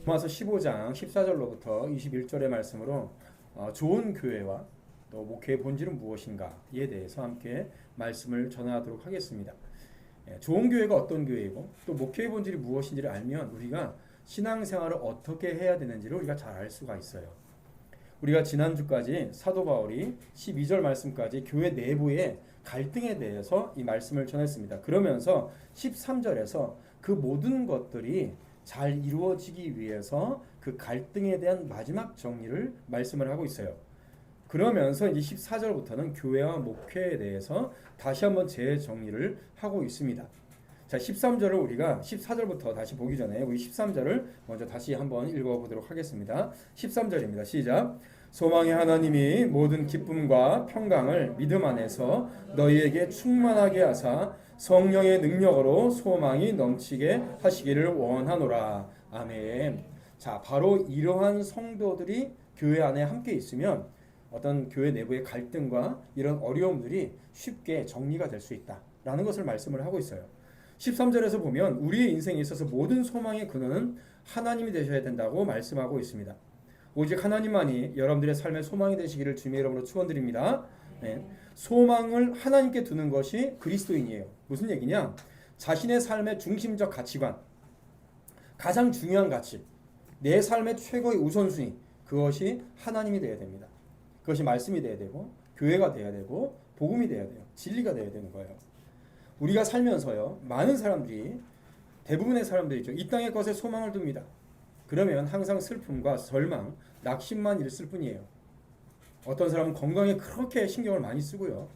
로마서 15장 14절로부터 21절의 말씀으로 좋은 교회와 또 목회의 본질은 무엇인가에 대해서 함께 말씀을 전하도록 하겠습니다. 좋은 교회가 어떤 교회이고 또 목회의 본질이 무엇인지를 알면 우리가 신앙생활을 어떻게 해야 되는지를 우리가 잘 알 수가 있어요. 우리가 지난주까지 사도 바울이 12절 말씀까지 교회 내부의 갈등에 대해서 이 말씀을 전했습니다. 그러면서 13절에서 그 모든 것들이 잘 이루어지기 위해서 그 갈등에 대한 마지막 정리를 말씀을 하고 있어요. 그러면서 이제 14절부터는 교회와 목회에 대해서 다시 한번 재정리를 하고 있습니다. 자, 13절을 우리가 14절부터 다시 보기 전에 우리 13절을 먼저 다시 한번 읽어보도록 하겠습니다. 13절입니다. 시작. 소망의 하나님이 모든 기쁨과 평강을 믿음 안에서 너희에게 충만하게 하사 성령의 능력으로 소망이 넘치게 하시기를 원하노라. 아멘. 자, 바로 이러한 성도들이 교회 안에 함께 있으면 어떤 교회 내부의 갈등과 이런 어려움들이 쉽게 정리가 될 수 있다라는 것을 말씀을 하고 있어요. 13절에서 보면 우리의 인생에 있어서 모든 소망의 근원은 하나님이 되셔야 된다고 말씀하고 있습니다. 오직 하나님만이 여러분들의 삶의 소망이 되시기를 주님의 이름으로 축원드립니다. 네. 소망을 하나님께 두는 것이 그리스도인이에요. 무슨 얘기냐? 자신의 삶의 중심적 가치관, 가장 중요한 가치, 내 삶의 최고의 우선순위, 그것이 하나님이 되어야 됩니다. 그것이 말씀이 되어야 되고 교회가 되어야 되고 복음이 되어야 돼요. 진리가 되어야 되는 거예요. 우리가 살면서요, 많은 사람들이, 대부분의 사람들이죠, 이 땅의 것에 소망을 둡니다. 그러면 항상 슬픔과 절망, 낙심만 있을 뿐이에요. 어떤 사람은 건강에 그렇게 신경을 많이 쓰고요.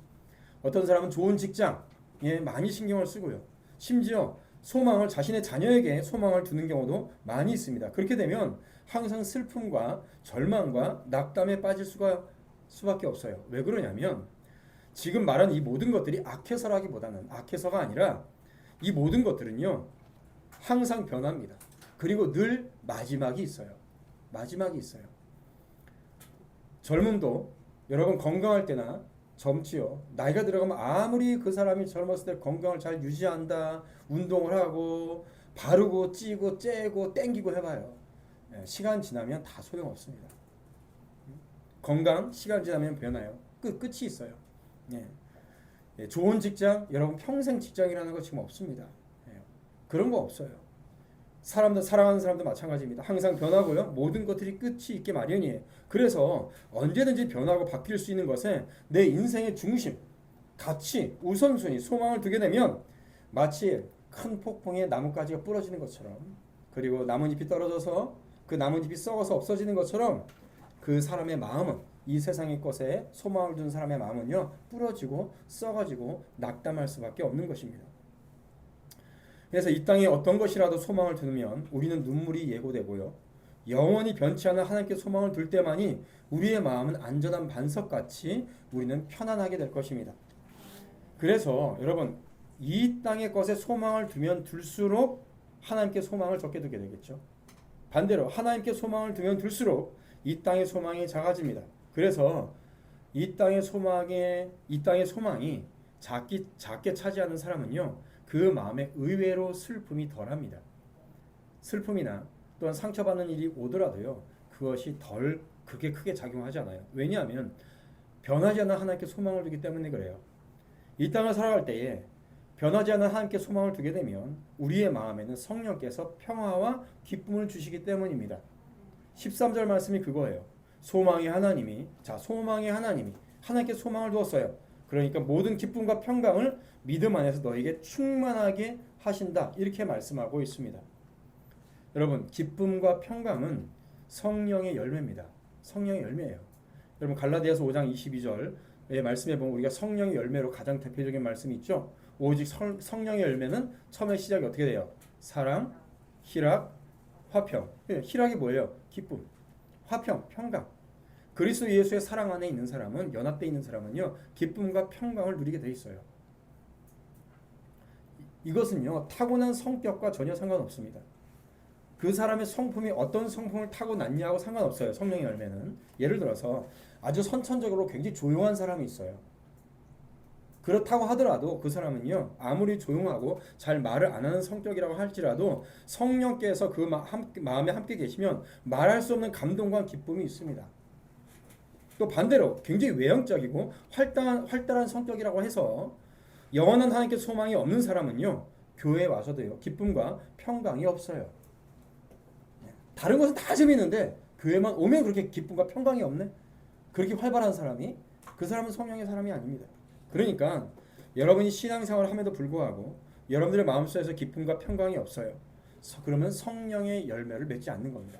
어떤 사람은 좋은 직장에 많이 신경을 쓰고요. 심지어 소망을 자신의 자녀에게 소망을 두는 경우도 많이 있습니다. 그렇게 되면 항상 슬픔과 절망과 낙담에 빠질 수밖에 없어요. 왜 그러냐면 지금 말한 이 모든 것들이 악해서라기보다는, 악해서가 아니라 이 모든 것들은요 항상 변합니다. 그리고 늘 마지막이 있어요. 마지막이 있어요. 젊음도 여러분 건강할 때나 젊지요. 나이가 들어가면 아무리 그 사람이 젊었을 때 건강을 잘 유지한다, 운동을 하고 바르고 찌고 째고 땡기고 해봐요. 시간 지나면 다 소용없습니다. 건강 시간 지나면 변해요. 끝이 있어요. 좋은 직장, 여러분 평생 직장이라는 거 지금 없습니다. 그런 거 없어요. 사람들, 사랑하는 사람도 마찬가지입니다. 항상 변하고요. 모든 것들이 끝이 있게 마련이에요. 그래서 언제든지 변하고 바뀔 수 있는 것에 내 인생의 중심, 가치, 우선순위, 소망을 두게 되면 마치 큰 폭풍에 나뭇가지가 부러지는 것처럼, 그리고 나뭇잎이 떨어져서 그 나뭇잎이 썩어서 없어지는 것처럼 그 사람의 마음은, 이 세상의 것에 소망을 둔 사람의 마음은요 부러지고 썩어지고 낙담할 수밖에 없는 것입니다. 그래서 이 땅에 어떤 것이라도 소망을 두면 우리는 눈물이 예고되고요, 영원히 변치 않은 하나님께 소망을 둘 때만이 우리의 마음은 안전한 반석같이 우리는 편안하게 될 것입니다. 그래서 여러분, 이 땅의 것에 소망을 두면 둘수록 하나님께 소망을 적게 두게 되겠죠. 반대로 하나님께 소망을 두면 둘수록 이 땅의 소망이 작아집니다. 그래서 이 땅의 소망이 작게 차지하는 사람은요 그 마음에 의외로 슬픔이 덜합니다. 슬픔이나 또한 상처받는 일이 오더라도요 그것이 덜 그게 크게 작용하지 않아요. 왜냐하면 변하지 않는 하나님께 소망을 두기 때문에 그래요. 이 땅을 살아갈 때에 변하지 않는 하나님께 소망을 두게 되면 우리의 마음에는 성령께서 평화와 기쁨을 주시기 때문입니다. 13절 말씀이 그거예요. 소망의 하나님이 하나님께 소망을 두었어요. 그러니까 모든 기쁨과 평강을 믿음 안에서 너에게 충만하게 하신다, 이렇게 말씀하고 있습니다. 여러분, 기쁨과 평강은 성령의 열매입니다. 성령의 열매예요. 여러분, 갈라디아서 5장 22절의 말씀에 보면 우리가 성령의 열매로 가장 대표적인 말씀이 있죠. 오직 성령의 열매는 처음에 시작이 어떻게 돼요? 사랑, 희락, 화평. 희락이 뭐예요? 기쁨. 화평, 평강. 그리스도 예수의 사랑 안에 있는 사람은, 연합되어 있는 사람은요 기쁨과 평강을 누리게 돼 있어요. 이것은요 타고난 성격과 전혀 상관없습니다. 그 사람의 성품이 어떤 성품을 타고났냐하고 상관없어요. 성령의 열매는 예를 들어서 아주 선천적으로 굉장히 조용한 사람이 있어요. 그렇다고 하더라도 그 사람은요, 아무리 조용하고 잘 말을 안 하는 성격이라고 할지라도 성령께서 그 마음에 함께 계시면 말할 수 없는 감동과 기쁨이 있습니다. 또 반대로 굉장히 외형적이고 활달한 성격이라고 해서 영원한 하나님께 소망이 없는 사람은요, 교회에 와서도요, 기쁨과 평강이 없어요. 다른 것은 다 재밌는데 교회만 오면 그렇게 기쁨과 평강이 없네? 그렇게 활발한 사람이, 그 사람은 성령의 사람이 아닙니다. 그러니까 여러분이 신앙생활을 함에도 불구하고 여러분들의 마음속에서 기쁨과 평강이 없어요. 그러면 성령의 열매를 맺지 않는 겁니다.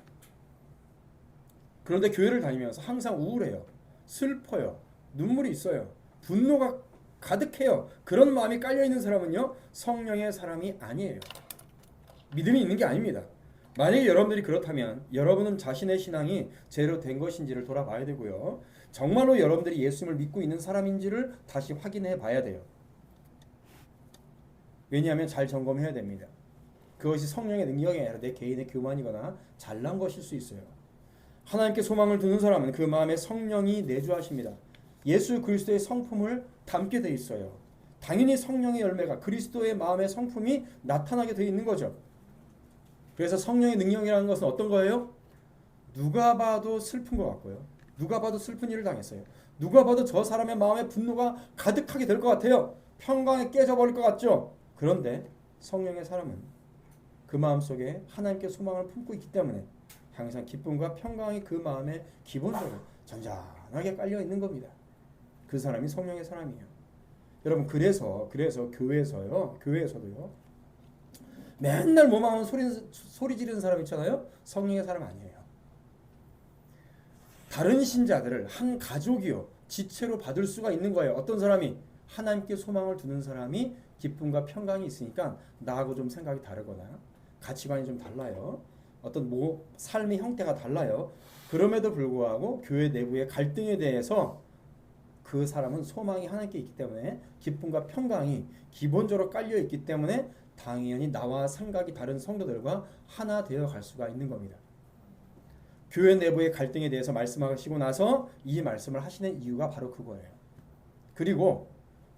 그런데 교회를 다니면서 항상 우울해요. 슬퍼요. 눈물이 있어요. 분노가 가득해요. 그런 마음이 깔려있는 사람은요, 성령의 사람이 아니에요. 믿음이 있는 게 아닙니다. 만약에 여러분들이 그렇다면 여러분은 자신의 신앙이 제대로 된 것인지를 돌아봐야 되고요. 정말로 여러분들이 예수님을 믿고 있는 사람인지를 다시 확인해 봐야 돼요. 왜냐하면 잘 점검해야 됩니다. 그것이 성령의 능력이 아니라 내 개인의 교만이거나 잘난 것일 수 있어요. 하나님께 소망을 두는 사람은 그 마음에 성령이 내주하십니다. 예수 그리스도의 성품을 담게 돼 있어요. 당연히 성령의 열매가, 그리스도의 마음의 성품이 나타나게 돼 있는 거죠. 그래서 성령의 능력이라는 것은 어떤 거예요? 누가 봐도 슬픈 것 같고요. 누가 봐도 슬픈 일을 당했어요. 누가 봐도 저 사람의 마음에 분노가 가득하게 될 것 같아요. 평강에 깨져버릴 것 같죠. 그런데 성령의 사람은 그 마음속에 하나님께 소망을 품고 있기 때문에 항상 기쁨과 평강이 그 마음에 기본적으로 잔잔하게 깔려 있는 겁니다. 그 사람이 성령의 사람이에요. 여러분, 그래서 교회에서도요, 맨날 뭐만 소리 지르는 사람 있잖아요. 성령의 사람 아니에요. 다른 신자들을 한 가족이요, 지체로 받을 수가 있는 거예요. 어떤 사람이? 하나님께 소망을 두는 사람이 기쁨과 평강이 있으니까 나하고 좀 생각이 다르거나 가치관이 좀 달라요. 어떤 삶의 형태가 달라요. 그럼에도 불구하고 교회 내부의 갈등에 대해서 그 사람은 소망이 하나님께 있기 때문에 기쁨과 평강이 기본적으로 깔려 있기 때문에 당연히 나와 생각이 다른 성도들과 하나 되어 갈 수가 있는 겁니다. 교회 내부의 갈등에 대해서 말씀하시고 나서 이 말씀을 하시는 이유가 바로 그거예요. 그리고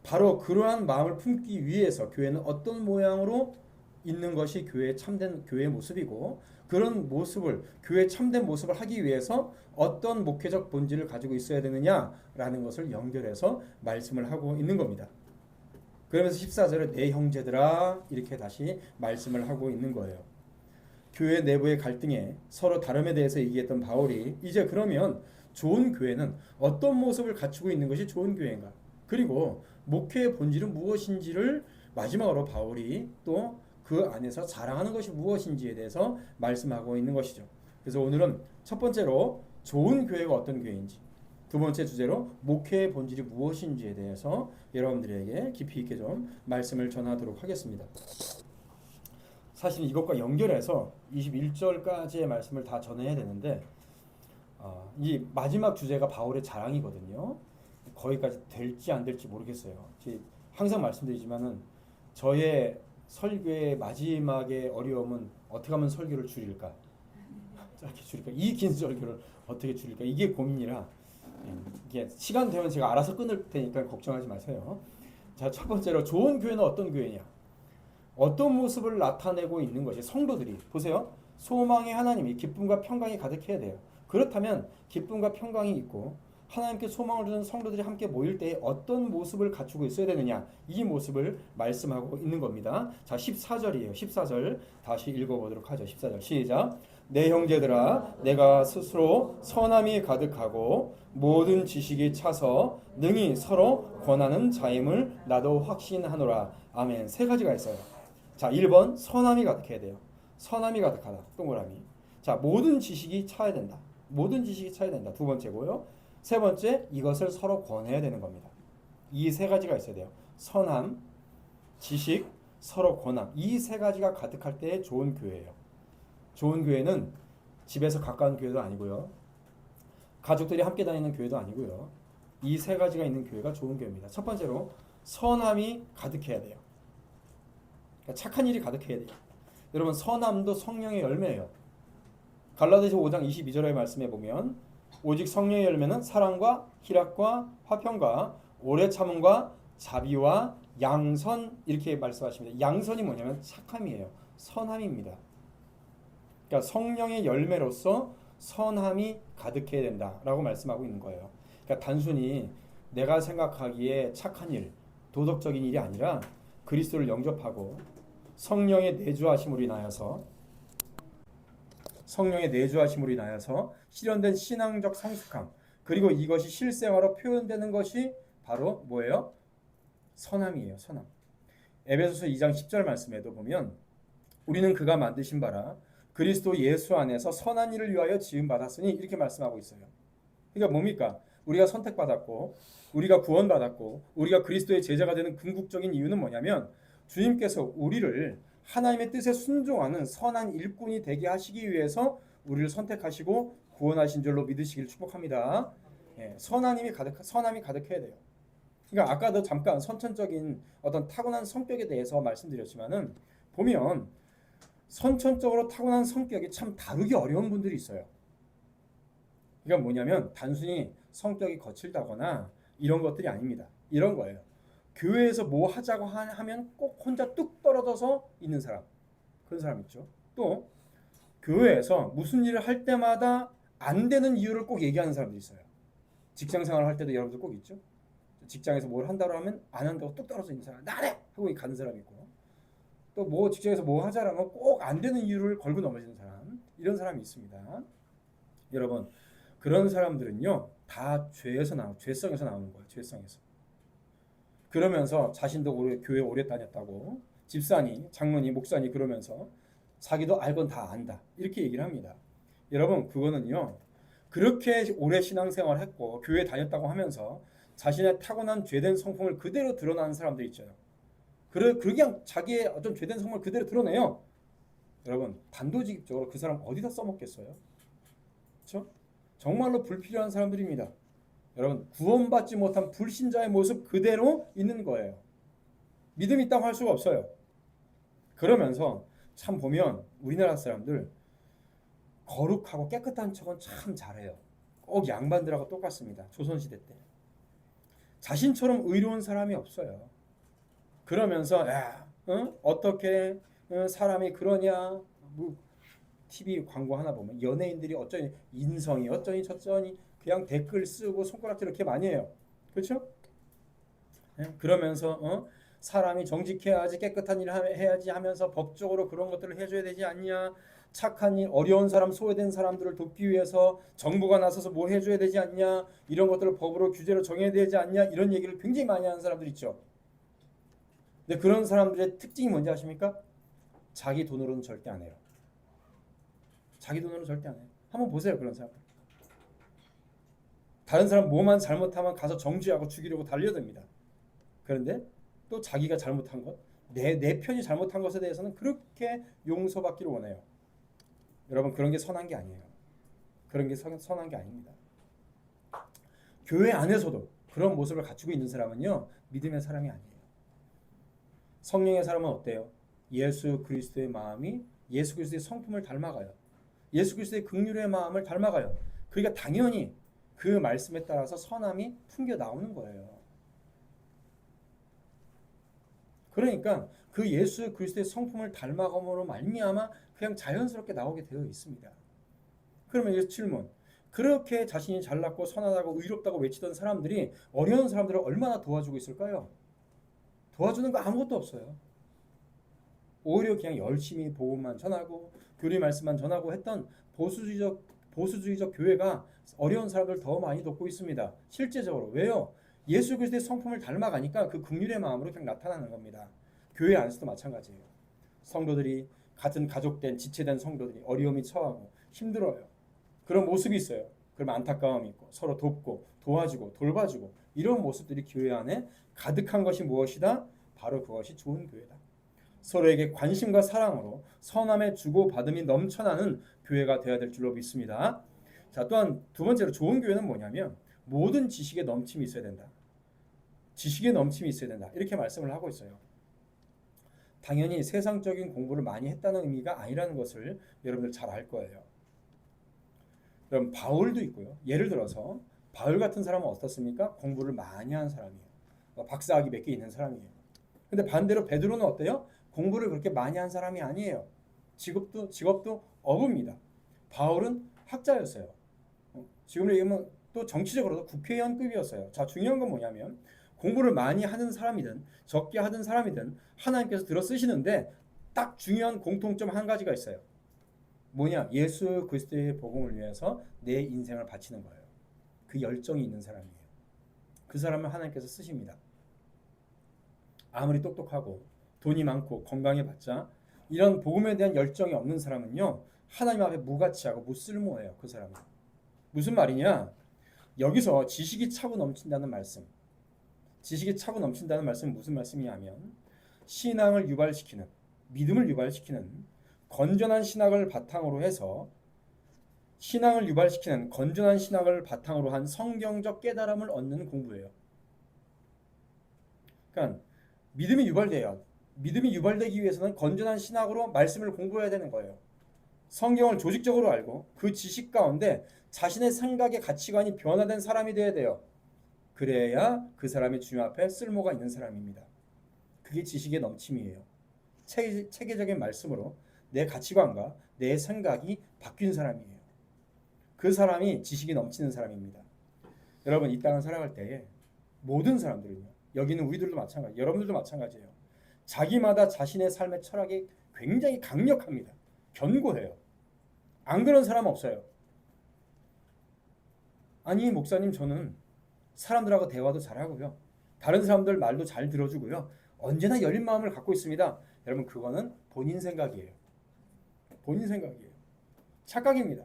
바로 그러한 마음을 품기 위해서 교회는 어떤 모양으로 있는 것이 교회의 참된 교회의 모습이고, 그런 모습을, 교회의 참된 모습을 하기 위해서 어떤 목회적 본질을 가지고 있어야 되느냐라는 것을 연결해서 말씀을 하고 있는 겁니다. 그러면서 14절에 내 형제들아 이렇게 다시 말씀을 하고 있는 거예요. 교회 내부의 갈등에 서로 다름에 대해서 얘기했던 바울이 이제 그러면 좋은 교회는 어떤 모습을 갖추고 있는 것이 좋은 교회인가, 그리고 목회의 본질은 무엇인지를 마지막으로 바울이 또 그 안에서 자랑하는 것이 무엇인지에 대해서 말씀하고 있는 것이죠. 그래서 오늘은 첫 번째로 좋은 교회가 어떤 교회인지, 두 번째 주제로 목회의 본질이 무엇인지에 대해서 여러분들에게 깊이 있게 좀 말씀을 전하도록 하겠습니다. 사실 이것과 연결해서 21절까지의 말씀을 다 전해야 되는데 이 마지막 주제가 바울의 자랑이거든요. 거기까지 될지 안 될지 모르겠어요. 항상 말씀드리지만은 저의 설교의 마지막의 어려움은 어떻게 하면 설교를 줄일까, 짧게 줄일까, 이 긴 설교를 어떻게 줄일까, 이게 고민이라 이게 시간 되면 제가 알아서 끊을 테니까 걱정하지 마세요. 자, 첫 번째로 좋은 교회는 어떤 교회냐, 어떤 모습을 나타내고 있는 것이, 성도들이 보세요. 소망의 하나님이 기쁨과 평강이 가득해야 돼요. 그렇다면 기쁨과 평강이 있고 하나님께 소망을 두는 성도들이 함께 모일 때 어떤 모습을 갖추고 있어야 되느냐, 이 모습을 말씀하고 있는 겁니다. 자, 14절이에요. 14절 다시 읽어보도록 하죠. 14절 시작. 내 형제들아 내가 스스로 선함이 가득하고 모든 지식이 차서 능히 서로 권하는 자임을 나도 확신하노라. 아멘. 세 가지가 있어요. 자, 1번 선함이 가득해야 돼요. 선함이 가득하다. 동그라미. 자, 모든 지식이 차야 된다. 모든 지식이 차야 된다. 두 번째고요. 세 번째, 이것을 서로 권해야 되는 겁니다. 이 세 가지가 있어야 돼요. 선함, 지식, 서로 권함. 이 세 가지가 가득할 때 좋은 교회예요. 좋은 교회는 집에서 가까운 교회도 아니고요. 가족들이 함께 다니는 교회도 아니고요. 이 세 가지가 있는 교회가 좋은 교회입니다. 첫 번째로 선함이 가득해야 돼요. 그러니까 착한 일이 가득해야 돼요. 여러분, 선함도 성령의 열매예요. 갈라디아서 5장 22절의 말씀에 보면 오직 성령의 열매는 사랑과 희락과 화평과 오래 참음과 자비와 양선 이렇게 말씀하십니다. 양선이 뭐냐면 착함이에요. 선함입니다. 그러니까 성령의 열매로서 선함이 가득해야 된다라고 말씀하고 있는 거예요. 그러니까 단순히 내가 생각하기에 착한 일, 도덕적인 일이 아니라 그리스도를 영접하고 성령의 내주하심으로 인하여서 실현된 신앙적 성숙함, 그리고 이것이 실생활로 표현되는 것이 바로 뭐예요? 선함이에요. 선함. 에베소서 2장 10절 말씀에도 보면 우리는 그가 만드신 바라 그리스도 예수 안에서 선한 일을 위하여 지음 받았으니 이렇게 말씀하고 있어요. 그러니까 뭡니까? 우리가 선택받았고 우리가 구원받았고 우리가 그리스도의 제자가 되는 궁극적인 이유는 뭐냐면 주님께서 우리를 하나님의 뜻에 순종하는 선한 일꾼이 되게 하시기 위해서 우리를 선택하시고 구원하신 줄로 믿으시길 축복합니다. 선함이 가득해야 돼요. 그러니까 아까도 잠깐 선천적인 어떤 타고난 성격에 대해서 말씀드렸지만은 보면 선천적으로 타고난 성격이 참 다루기 어려운 분들이 있어요. 그러니까 뭐냐면 단순히 성격이 거칠다거나 이런 것들이 아닙니다. 이런 거예요. 교회에서 뭐 하자고 하면 꼭 혼자 뚝 떨어져서 있는 사람. 그런 사람 있죠. 또 교회에서 무슨 일을 할 때마다 안 되는 이유를 꼭 얘기하는 사람들이 있어요. 직장 생활을 할 때도 여러분들 꼭 있죠. 직장에서 뭘 한다고 하면 안 한다고 뚝 떨어져 있는 사람. 나래! 하고 가는 사람이 있고 또 뭐 직장에서 뭐 하자라면 꼭 안 되는 이유를 걸고 넘어지는 사람. 이런 사람이 있습니다. 여러분 그런 사람들은요 다 죄성에서 나오는 거예요. 죄성에서. 그러면서 자신도 교회 오래 다녔다고 집사니 장로니 목사니 그러면서 자기도 알건 다 안다 이렇게 얘기를 합니다. 여러분 그거는요 그렇게 오래 신앙생활 했고 교회 다녔다고 하면서 자신의 타고난 죄된 성품을 그대로 드러나는 사람들 있잖아요. 그냥 자기의 어떤 죄된 성품을 그대로 드러내요. 여러분 단도직입적으로 그 사람 어디다 써먹겠어요? 그렇죠? 정말로 불필요한 사람들입니다. 여러분 구원받지 못한 불신자의 모습 그대로 있는 거예요. 믿음 있다고 할 수가 없어요. 그러면서 참 보면 우리나라 사람들 거룩하고 깨끗한 척은 참 잘해요. 꼭 양반들하고 똑같습니다. 조선시대 때. 자신처럼 의로운 사람이 없어요. 그러면서 어떻게 사람이 그러냐 뭐 TV 광고 하나 보면 연예인들이 어쩌니 인성이 어쩌니 저쩌니 그냥 댓글 쓰고 손가락질 이렇게 많이 해요. 그렇죠? 그러면서 사람이 정직해야지 깨끗한 일을 해야지 하면서 법적으로 그런 것들을 해줘야 되지 않냐. 착한 일, 어려운 사람, 소외된 사람들을 돕기 위해서 정부가 나서서 뭐 해줘야 되지 않냐. 이런 것들을 법으로 규제로 정해야 되지 않냐. 이런 얘기를 굉장히 많이 하는 사람들 있죠. 근데 그런 사람들의 특징이 뭔지 아십니까? 자기 돈으로는 절대 안 해요. 자기 돈으로는 절대 안 해요. 한번 보세요. 그런 사람. 다른 사람 뭐만 잘못하면 가서 정죄하고 죽이려고 달려듭니다. 그런데 또 자기가 잘못한 것, 내 편이 잘못한 것에 대해서는 그렇게 용서받기를 원해요. 여러분 그런 게 선한 게 아니에요. 그런 게 선한 게 아닙니다. 교회 안에서도 그런 모습을 갖추고 있는 사람은요 믿음의 사람이 아니에요. 성령의 사람은 어때요? 예수 그리스도의 마음이 예수 그리스도의 성품을 닮아가요. 예수 그리스도의 긍휼의 마음을 닮아가요. 그러니까 당연히 그 말씀에 따라서 선함이 풍겨 나오는 거예요. 그러니까 그 예수 그리스도의 성품을 닮아감으로 말미암아 그냥 자연스럽게 나오게 되어 있습니다. 그러면 이제 질문. 그렇게 자신이 잘났고 선하다고 의롭다고 외치던 사람들이 어려운 사람들을 얼마나 도와주고 있을까요? 도와주는 거 아무것도 없어요. 오히려 그냥 열심히 복음만 전하고 교리 말씀만 전하고 했던 보수주의적 교회가 어려운 사람들 더 많이 돕고 있습니다. 실제적으로. 왜요? 예수 그리스도의 성품을 닮아가니까 그 긍휼의 마음으로 그냥 나타나는 겁니다. 교회 안에서도 마찬가지예요. 성도들이 같은 가족된 지체된 성도들이 어려움이 처하고 힘들어요. 그런 모습이 있어요. 그러면 안타까움이 있고 서로 돕고 도와주고 돌봐주고 이런 모습들이 교회 안에 가득한 것이 무엇이다? 바로 그것이 좋은 교회다. 서로에게 관심과 사랑으로 선함의 주고받음이 넘쳐나는 교회가 되어야 될 줄로 믿습니다. 자, 또한 두 번째로 좋은 교회는 뭐냐면 모든 지식에 넘침이 있어야 된다. 지식에 넘침이 있어야 된다. 이렇게 말씀을 하고 있어요. 당연히 세상적인 공부를 많이 했다는 의미가 아니라는 것을 여러분들 잘 알 거예요. 그럼 바울도 있고요. 예를 들어서 바울 같은 사람은 어떻습니까? 공부를 많이 한 사람이에요. 박사학위 몇 개 있는 사람이에요. 근데 반대로 베드로는 어때요? 공부를 그렇게 많이 한 사람이 아니에요. 직업도 어부입니다. 바울은 학자였어요. 지금으로 얘기하면 또 정치적으로도 국회의원급이었어요. 자, 중요한 건 뭐냐면 공부를 많이 하는 사람이든 적게 하는 사람이든 하나님께서 들어 쓰시는데 딱 중요한 공통점 한 가지가 있어요. 뭐냐? 예수 그리스도의 복음을 위해서 내 인생을 바치는 거예요. 그 열정이 있는 사람이에요. 그 사람을 하나님께서 쓰십니다. 아무리 똑똑하고 돈이 많고 건강해봤자 이런 복음에 대한 열정이 없는 사람은요, 하나님 앞에 무가치하고 무쓸모해요. 그 사람은. 무슨 말이냐? 여기서 지식이 차고 넘친다는 말씀. 지식이 차고 넘친다는 말씀은 무슨 말씀이냐면 신앙을 유발시키는, 믿음을 유발시키는 건전한 신학을 바탕으로 해서 신앙을 유발시키는 건전한 신학을 바탕으로 한 성경적 깨달음을 얻는 공부예요. 그러니까 믿음이 유발돼요. 믿음이 유발되기 위해서는 건전한 신학으로 말씀을 공부해야 되는 거예요. 성경을 조직적으로 알고 그 지식 가운데 자신의 생각의 가치관이 변화된 사람이 되어야 돼요. 그래야 그 사람이 주님 앞에 쓸모가 있는 사람입니다. 그게 지식의 넘침이에요. 체계적인 말씀으로 내 가치관과 내 생각이 바뀐 사람이에요. 그 사람이 지식이 넘치는 사람입니다. 여러분, 이 땅을 살아갈 때에 모든 사람들은요, 여기는 우리들도 마찬가지, 여러분들도 마찬가지예요. 자기마다 자신의 삶의 철학이 굉장히 강력합니다. 견고해요. 안 그런 사람 없어요. 아니, 목사님, 저는 사람들하고 대화도 잘하고요. 다른 사람들 말도 잘 들어주고요. 언제나 열린 마음을 갖고 있습니다. 여러분, 그거는 본인 생각이에요. 본인 생각이에요. 착각입니다.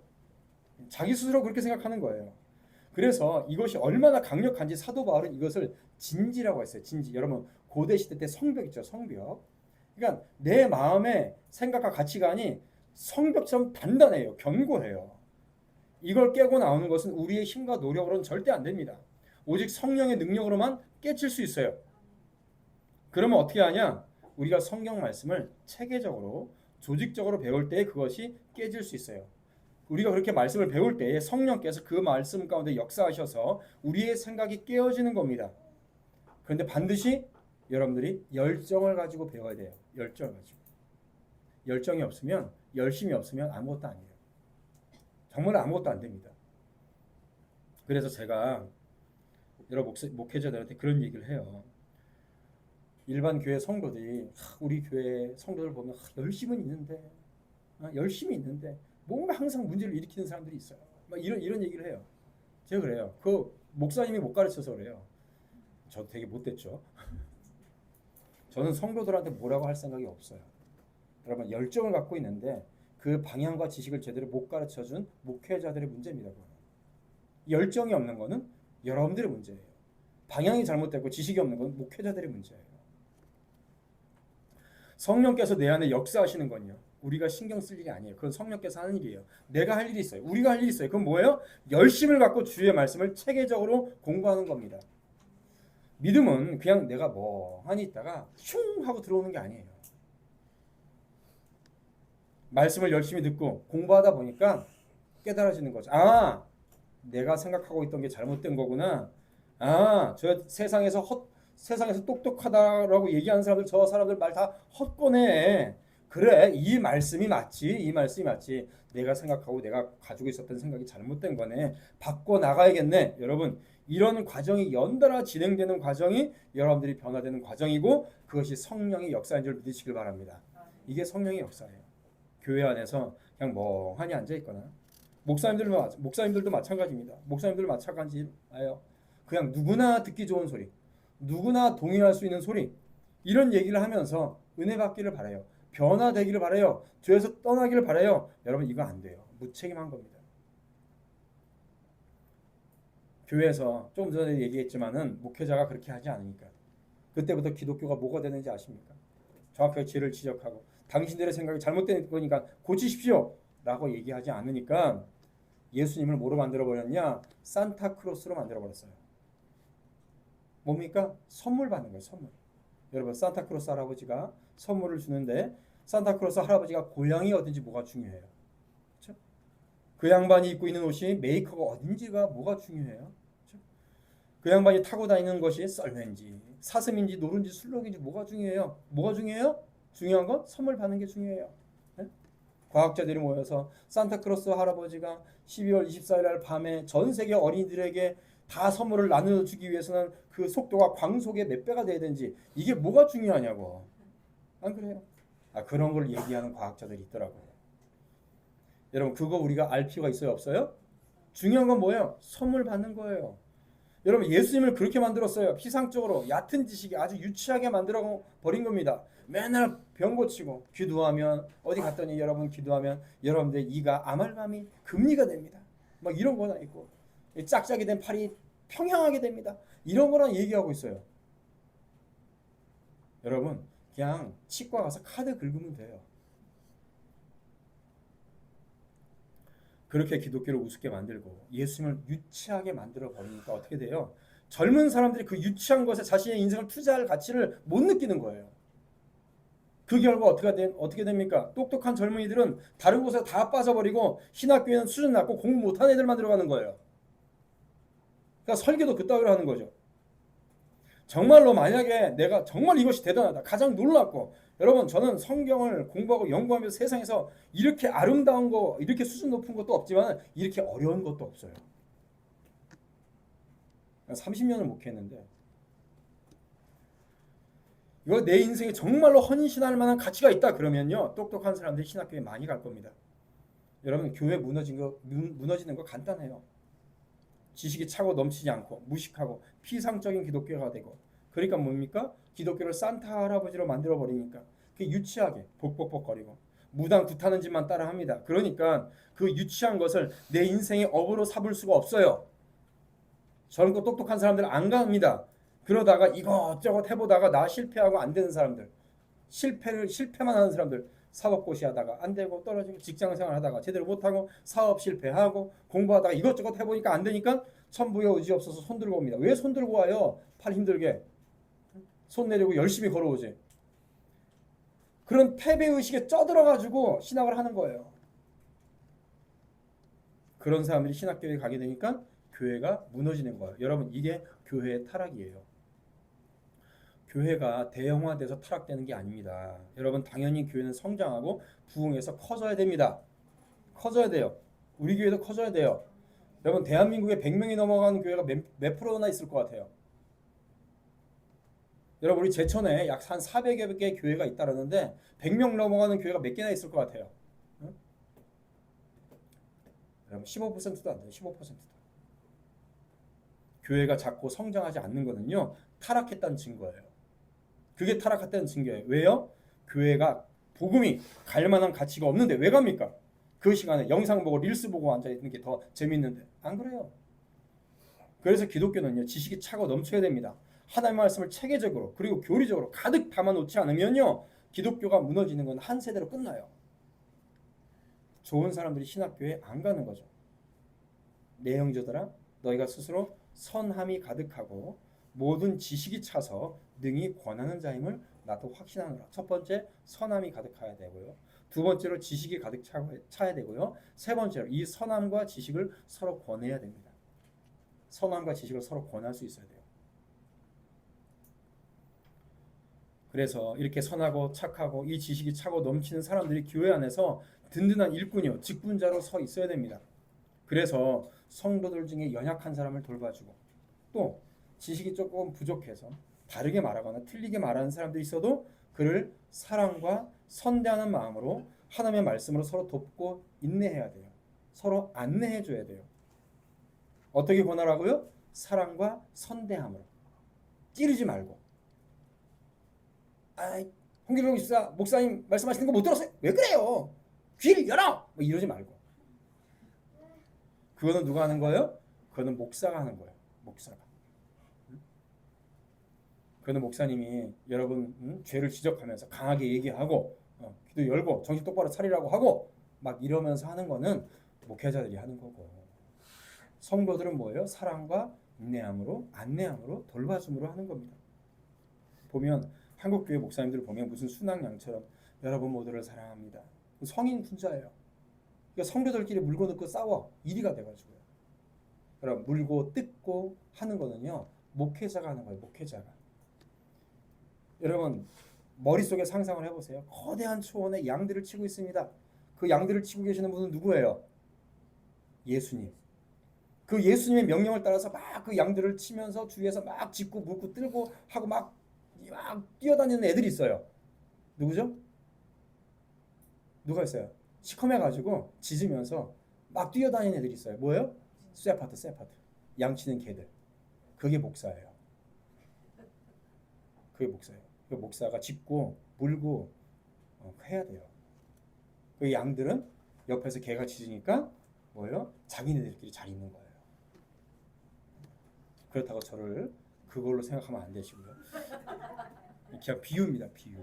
자기 스스로 그렇게 생각하는 거예요. 그래서 이것이 얼마나 강력한지 사도 바울은 이것을 진지라고 했어요. 진지. 여러분, 고대 시대 때 성벽 있죠. 성벽. 그러니까 내 마음의 생각과 가치관이 성벽처럼 단단해요. 견고해요. 이걸 깨고 나오는 것은 우리의 힘과 노력으로는 절대 안 됩니다. 오직 성령의 능력으로만 깨칠 수 있어요. 그러면 어떻게 하냐? 우리가 성경 말씀을 체계적으로 조직적으로 배울 때 그것이 깨질 수 있어요. 우리가 그렇게 말씀을 배울 때 성령께서 그 말씀 가운데 역사하셔서 우리의 생각이 깨어지는 겁니다. 그런데 반드시 여러분들이 열정을 가지고 배워야 돼요. 열정을 가지고. 열정이 없으면, 열심이 없으면 아무것도 아니에요. 정말 아무것도 안 됩니다. 그래서 제가 여러 목회자들한테 그런 얘기를 해요. 일반 교회 성도들이 우리 교회 성도들 보면 열심은 있는데 열심히 있는데 뭔가 항상 문제를 일으키는 사람들이 있어요. 막 이런 얘기를 해요. 제가 그래요. 그 목사님이 못 가르쳐서 그래요. 저도 되게 못됐죠. 저는 성도들한테 뭐라고 할 생각이 없어요. 여러분, 열정을 갖고 있는데 그 방향과 지식을 제대로 못 가르쳐준 목회자들의 문제입니다. 열정이 없는 거는 여러분들의 문제예요. 방향이 잘못되고 지식이 없는 건 목회자들의 문제예요. 성령께서 내 안에 역사하시는 건요, 우리가 신경 쓸 일이 아니에요. 그건 성령께서 하는 일이에요. 내가 할 일이 있어요. 우리가 할 일이 있어요. 그건 뭐예요? 열심을 갖고 주의 말씀을 체계적으로 공부하는 겁니다. 믿음은 그냥 내가 멍하니 있다가 슝 하고 들어오는 게 아니에요. 말씀을 열심히 듣고 공부하다 보니까 깨달아지는 거죠. 아, 내가 생각하고 있던 게 잘못된 거구나. 아, 저 세상에서 똑똑하다라고 얘기하는 사람들, 저 사람들 말 다 헛거네. 그래, 이 말씀이 맞지. 이 말씀이 맞지. 내가 생각하고 내가 가지고 있었던 생각이 잘못된 거네. 바꿔 나가야겠네. 여러분, 이런 과정이 연달아 진행되는 과정이 여러분들이 변화되는 과정이고, 그것이 성령의 역사인 줄 믿으시길 바랍니다. 이게 성령의 역사예요. 교회 안에서 그냥 멍하니 앉아 있거나, 목사님들도 마찬가지입니다. 목사님들 마찬가지예요. 그냥 누구나 듣기 좋은 소리, 누구나 동의할 수 있는 소리, 이런 얘기를 하면서 은혜 받기를 바라요. 변화되기를 바라요. 죄에서 떠나기를 바라요. 여러분, 이거 안 돼요. 무책임한 겁니다. 교회에서 조금 전에 얘기했지만은 목회자가 그렇게 하지 않으니까. 그때부터 기독교가 뭐가 되는지 아십니까? 정확하게 죄를 지적하고 당신들의 생각이 잘못된 거니까 고치십시오 라고 얘기하지 않으니까 예수님을 뭐로 만들어버렸냐? 산타크로스로 만들어버렸어요. 뭡니까? 선물 받는 거예요. 선물. 여러분, 산타크로스 할아버지가 선물을 주는데 산타크로스 할아버지가 고향이 어딘지 뭐가 중요해요? 그 양반이 입고 있는 옷이 메이커가 어딘지가 뭐가 중요해요? 그렇죠? 그 양반이 타고 다니는 것이 썰매인지 사슴인지 노른지 술록인지 뭐가 중요해요? 뭐가 중요해요? 중요한 건 선물 받는 게 중요해요. 네? 과학자들이 모여서 산타크로스 할아버지가 12월 24일 날 밤에 전 세계 어린이들에게 다 선물을 나눠주기 위해서는 그 속도가 광속의 몇 배가 돼야 되는지 이게 뭐가 중요하냐고. 안 그래요? 그런 걸 얘기하는 과학자들이 있더라고요. 여러분 그거 우리가 알 필요가 있어요? 없어요? 중요한 건 뭐예요? 선물 받는 거예요. 여러분 예수님을 그렇게 만들었어요. 피상적으로 얕은 지식이 아주 유치하게 만들어 버린 겁니다. 맨날 병 고치고 기도하면 어디 갔더니 여러분 기도하면 여러분들 이가 아말감이 금리가 됩니다. 막 이런 거나 있고 짝짝이 된 팔이 평행하게 됩니다. 이런 거랑 얘기하고 있어요. 여러분 그냥 치과 가서 카드 긁으면 돼요. 그렇게 기독교를 우습게 만들고 예수님을 유치하게 만들어 버리니까 어떻게 돼요? 젊은 사람들이 그 유치한 것에 자신의 인생을 투자할 가치를 못 느끼는 거예요. 그 결과 어떻게 됩니까? 똑똑한 젊은이들은 다른 곳에 다 빠져버리고 신학교에는 수준 낮고 공부 못하는 애들만 들어가는 거예요. 그러니까 설교도 그따위로 하는 거죠. 정말로 만약에 내가 정말 이것이 대단하다. 가장 놀랍고 여러분 저는 성경을 공부하고 연구하면서 세상에서 이렇게 아름다운 거 이렇게 수준 높은 것도 없지만 이렇게 어려운 것도 없어요. 30년을 목회했는데 이거 내 인생에 정말로 헌신할 만한 가치가 있다 그러면요 똑똑한 사람들이 신학교에 많이 갈 겁니다. 여러분 교회 무너지는 거 간단해요. 지식이 차고 넘치지 않고 무식하고 피상적인 기독교가 되고 그러니까 뭡니까? 기독교를 산타 할아버지로 만들어 버리니까 그게 유치하게 복복복거리고 무당 굿하는 짓만 따라합니다. 그러니까 그 유치한 것을 내 인생의 업으로 삼을 수가 없어요. 젊고 똑똑한 사람들 안 갑니다. 그러다가 이것저것 해보다가 나 실패하고 안 되는 사람들 실패만 하는 사람들 사법고시 하다가 안 되고 떨어지고 직장생활 하다가 제대로 못하고 사업 실패하고 공부하다가 이것저것 해보니까 안 되니까 천부의 의지 없어서 손 들고 옵니다. 왜 손 들고 와요? 팔 힘들게 손 내리고 열심히 걸어오지. 그런 패배의식에 쪄들어가지고 신학을 하는 거예요. 그런 사람들이 신학교에 가게 되니까 교회가 무너지는 거예요. 여러분 이게 교회의 타락이에요. 교회가 대형화돼서 타락되는 게 아닙니다. 여러분 당연히 교회는 성장하고 부흥해서 커져야 됩니다. 커져야 돼요. 우리 교회도 커져야 돼요. 여러분 대한민국에 100명이 넘어가는 교회가 몇 프로나 있을 것 같아요? 여러분 우리 제천에 약 한 400여 개 교회가 있다라는데 100명 넘어가는 교회가 몇 개나 있을 것 같아요? 응? 여러분 15%도 안 돼요. 15%도. 교회가 작고 성장하지 않는 거는요. 타락했다는 증거예요. 그게 타락했다는 증거예요. 왜요? 교회가 복음이 갈 만한 가치가 없는데 왜 갑니까? 그 시간에 영상 보고 릴스 보고 앉아 있는 게 더 재밌는데 안 그래요. 그래서 기독교는요. 지식이 차고 넘쳐야 됩니다. 하나님의 말씀을 체계적으로 그리고 교리적으로 가득 담아놓지 않으면요. 기독교가 무너지는 건 한 세대로 끝나요. 좋은 사람들이 신학교에 안 가는 거죠. 내 형제들아 너희가 스스로 선함이 가득하고 모든 지식이 차서 능히 권하는 자임을 나도 확신하노라. 첫 번째 선함이 가득해야 되고요. 두 번째로 지식이 가득 차야 되고요. 세 번째로 이 선함과 지식을 서로 권해야 됩니다. 선함과 지식을 서로 권할 수 있어야 돼요. 그래서 이렇게 선하고 착하고 이 지식이 차고 넘치는 사람들이 교회 안에서 든든한 일꾼이요 직분자로 서 있어야 됩니다. 그래서 성도들 중에 연약한 사람을 돌봐주고 또 지식이 조금 부족해서 다르게 말하거나 틀리게 말하는 사람도 있어도 그를 사랑과 선대하는 마음으로 하나님의 말씀으로 서로 돕고 인내해야 돼요. 서로 안내해 줘야 돼요. 어떻게 권하라고요? 사랑과 선대함으로. 찌르지 말고. 홍길동 목사님 말씀하시는 거 못 들었어요? 왜 그래요? 귀를 열어! 뭐 이러지 말고. 그거는 누가 하는 거예요? 그거는 목사가 하는 거예요. 목사가. 그거는 목사님이 여러분 죄를 지적하면서 강하게 얘기하고 귀도 열고 정신 똑바로 차리라고 하고 막 이러면서 하는 거는 목회자들이 하는 거고 성도들은 뭐예요? 사랑과 인내함으로 안내함으로 돌봐줌으로 하는 겁니다. 보면 한국 교회 목사님들을 보면 무슨 순항양처럼 여러분 모두를 사랑합니다. 성인 군자예요. 그러니까 성도들끼리 물고 넣고 싸워 이리가 돼가지고요. 그럼 물고 뜯고 하는 거는요. 목회자가 하는 거예요. 목회자가. 여러분 머릿속에 상상을 해보세요. 거대한 초원에 양들을 치고 있습니다. 그 양들을 치고 계시는 분은 누구예요? 예수님. 그 예수님의 명령을 따라서 막 그 양들을 치면서 주위에서 막 짚고 물고 뜯고 하고 막 뛰어다니는 애들이 있어요. 누구죠? 누가 있어요? 시커매가지고 짖으면서 막 뛰어다니는 애들이 있어요. 뭐예요? 쇠파트, 쇠파트. 양치는 개들. 그게 목사예요. 그게 목사예요. 그 목사가 짚고 물고 해야 돼요. 그 양들은 옆에서 개가 짖으니까 뭐예요? 자기네들끼리 잘 있는 거예요. 그렇다고 저를 그걸로 생각하면 안 되시고요. 그냥 비유입니다. 비유.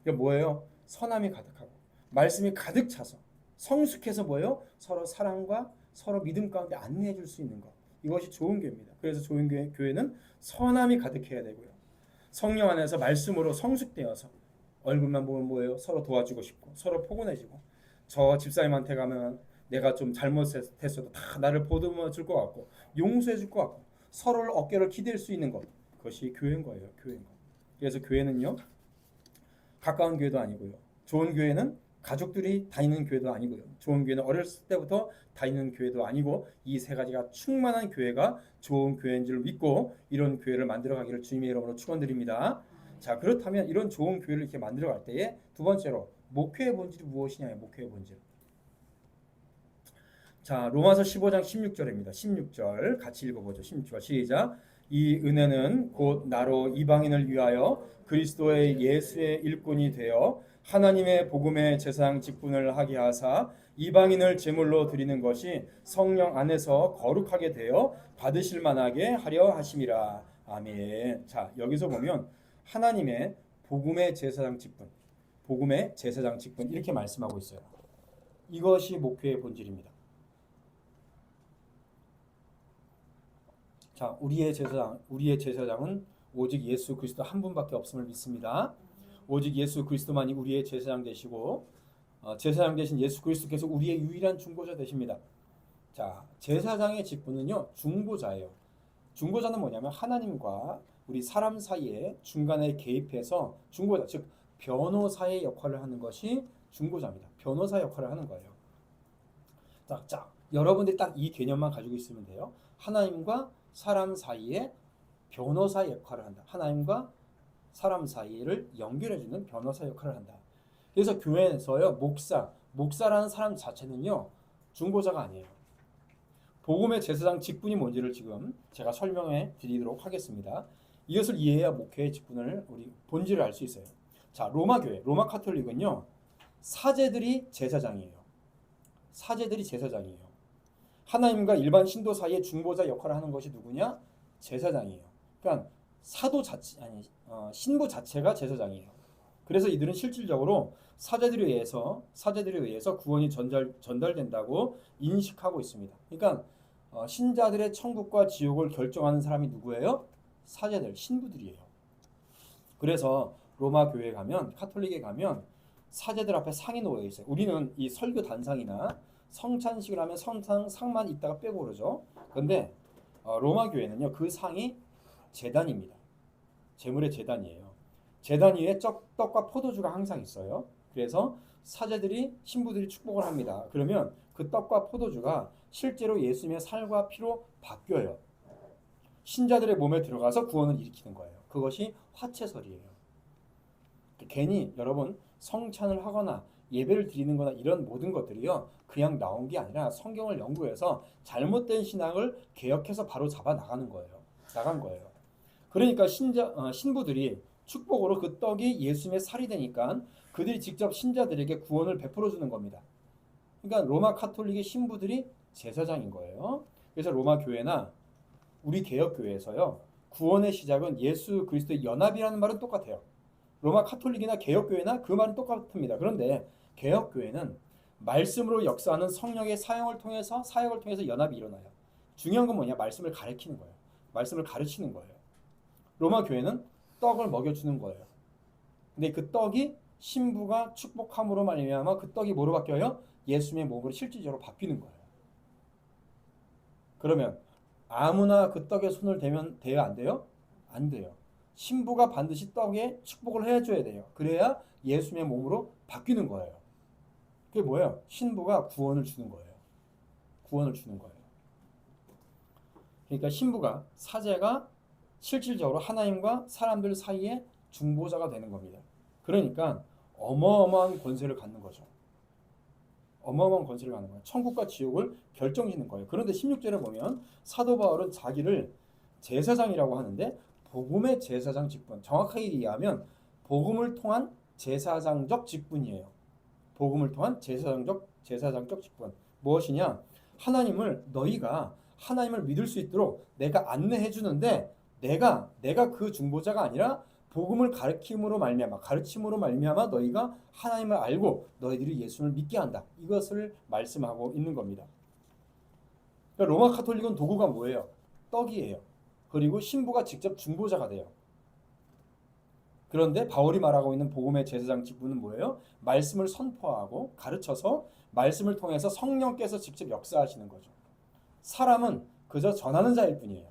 이게 뭐예요? 선함이 가득하고 말씀이 가득 차서 성숙해서 뭐예요? 서로 사랑과 서로 믿음 가운데 안내해 줄 수 있는 것. 이것이 좋은 교회입니다. 그래서 좋은 교회는 선함이 가득해야 되고요. 성령 안에서 말씀으로 성숙되어서 얼굴만 보면 뭐예요? 서로 도와주고 싶고 서로 포근해지고 저 집사님한테 가면 내가 좀 잘못했어도 다 나를 보듬어 줄 것 같고 용서해 줄 것 같고 서로를 어깨를 기댈 수 있는 것. 그것이 교회인 거예요. 교회인 거. 그래서 교회는요. 가까운 교회도 아니고요. 좋은 교회는 가족들이 다니는 교회도 아니고요. 좋은 교회는 어렸을 때부터 다니는 교회도 아니고 이 세 가지가 충만한 교회가 좋은 교회인 줄 믿고 이런 교회를 만들어 가기를 주님의 이름으로 축원드립니다. 자, 그렇다면 이런 좋은 교회를 이렇게 만들어 갈 때에 두 번째로 목회의 본질이 무엇이냐요? 목회의 본질. 자, 로마서 15장 16절입니다. 16절 같이 읽어보죠. 16절 시작. 이 은혜는 곧 나로 이방인을 위하여 그리스도의 예수의 일꾼이 되어 하나님의 복음의 제사장 직분을 하게 하사 이방인을 제물로 드리는 것이 성령 안에서 거룩하게 되어 받으실 만하게 하려 하심이라. 아멘. 자, 여기서 보면 하나님의 복음의 제사장 직분, 복음의 제사장 직분 이렇게 말씀하고 있어요. 이것이 목회의 본질입니다. 자, 우리의 제사장은 오직 예수 그리스도 한 분밖에 없음을 믿습니다. 오직 예수 그리스도만이 우리의 제사장 되시고 제사장 되신 예수 그리스도께서 우리의 유일한 중보자 되십니다. 자, 제사장의 직분은요 중보자예요. 중보자는 뭐냐면 하나님과 우리 사람 사이에 중간에 개입해서 중보자, 즉 변호사의 역할을 하는 것이 중보자입니다. 변호사 역할을 하는 거예요. 자, 여러분들이 딱 이 개념만 가지고 있으면 돼요. 하나님과 사람 사이에 변호사 역할을 한다. 하나님과 사람 사이를 연결해주는 변호사 역할을 한다. 그래서 교회에서요 목사라는 사람 자체는요 중보자가 아니에요. 복음의 제사장 직분이 뭔지를 지금 제가 설명해 드리도록 하겠습니다. 이것을 이해해야 목회의 직분을 우리 본질을 알 수 있어요. 자, 로마 교회, 로마 카톨릭은요 사제들이 제사장이에요. 사제들이 제사장이에요. 하나님과 일반 신도 사이의 중보자 역할을 하는 것이 누구냐? 제사장이에요. 그러니까 사도 자체 신부 자체가 제사장이에요. 그래서 이들은 실질적으로 사제들에 의해서 구원이 전달된다고 인식하고 있습니다. 그러니까 신자들의 천국과 지옥을 결정하는 사람이 누구예요? 사제들, 신부들이에요. 그래서 로마 교회에 가면, 카톨릭에 가면 사제들 앞에 상이 놓여 있어요. 우리는 이 설교 단상이나 성찬식을 하면 상만 있다가 빼고 그러죠. 그런데 로마 교회는요 그 상이 제단입니다. 제물의 제단이에요. 제단 위에 떡과 포도주가 항상 있어요. 그래서 사제들이 신부들이 축복을 합니다. 그러면 그 떡과 포도주가 실제로 예수님의 살과 피로 바뀌어요. 신자들의 몸에 들어가서 구원을 일으키는 거예요. 그것이 화채설이에요. 괜히 여러분 성찬을 하거나 예배를 드리는 거나 이런 모든 것들이요 그냥 나온 게 아니라 성경을 연구해서 잘못된 신앙을 개혁해서 바로 잡아 나간 거예요. 그러니까 신부들이 축복으로 그 떡이 예수님의 살이 되니까 그들이 직접 신자들에게 구원을 베풀어 주는 겁니다. 그러니까 로마 카톨릭의 신부들이 제사장인 거예요. 그래서 로마 교회나 우리 개혁 교회에서요 구원의 시작은 예수 그리스도의 연합이라는 말은 똑같아요. 로마 카톨릭이나 개혁교회나 그 말은 똑같습니다. 그런데 개혁교회는 말씀으로 역사하는 성령의 사역을 통해서 연합이 일어나요. 중요한 건 뭐냐? 말씀을 가르치는 거예요. 말씀을 가르치는 거예요. 로마 교회는 떡을 먹여주는 거예요. 근데 그 떡이 신부가 축복함으로 말미암아 그 떡이 뭐로 바뀌어요? 예수님의 몸으로 실질적으로 바뀌는 거예요. 그러면 아무나 그 떡에 손을 대면 돼요, 안 돼요? 안 돼요. 신부가 반드시 떡에 축복을 해줘야 돼요. 그래야 예수님의 몸으로 바뀌는 거예요. 그게 뭐예요? 신부가 구원을 주는 거예요. 구원을 주는 거예요. 그러니까 신부가, 사제가 실질적으로 하나님과 사람들 사이에 중보자가 되는 겁니다. 그러니까 어마어마한 권세를 갖는 거죠. 어마어마한 권세를 갖는 거예요. 천국과 지옥을 결정짓는 거예요. 그런데 16절에 보면 사도 바울은 자기를 제사장이라고 하는데 복음의 제사장 직분, 정확하게 이해하면 복음을 통한 제사장적 직분이에요. 복음을 통한 제사장적 직분. 무엇이냐? 너희가 하나님을 믿을 수 있도록 내가 안내해 주는데 내가 그 중보자가 아니라 복음을 가르침으로 말미암아 너희가 하나님을 알고 너희들이 예수를 믿게 한다. 이것을 말씀하고 있는 겁니다. 그러니까 로마 카톨릭은 도구가 뭐예요? 떡이에요. 그리고 신부가 직접 중보자가 돼요. 그런데 바울이 말하고 있는 복음의 제사장 직분은 뭐예요? 말씀을 선포하고 가르쳐서 말씀을 통해서 성령께서 직접 역사하시는 거죠. 사람은 그저 전하는 자일 뿐이에요.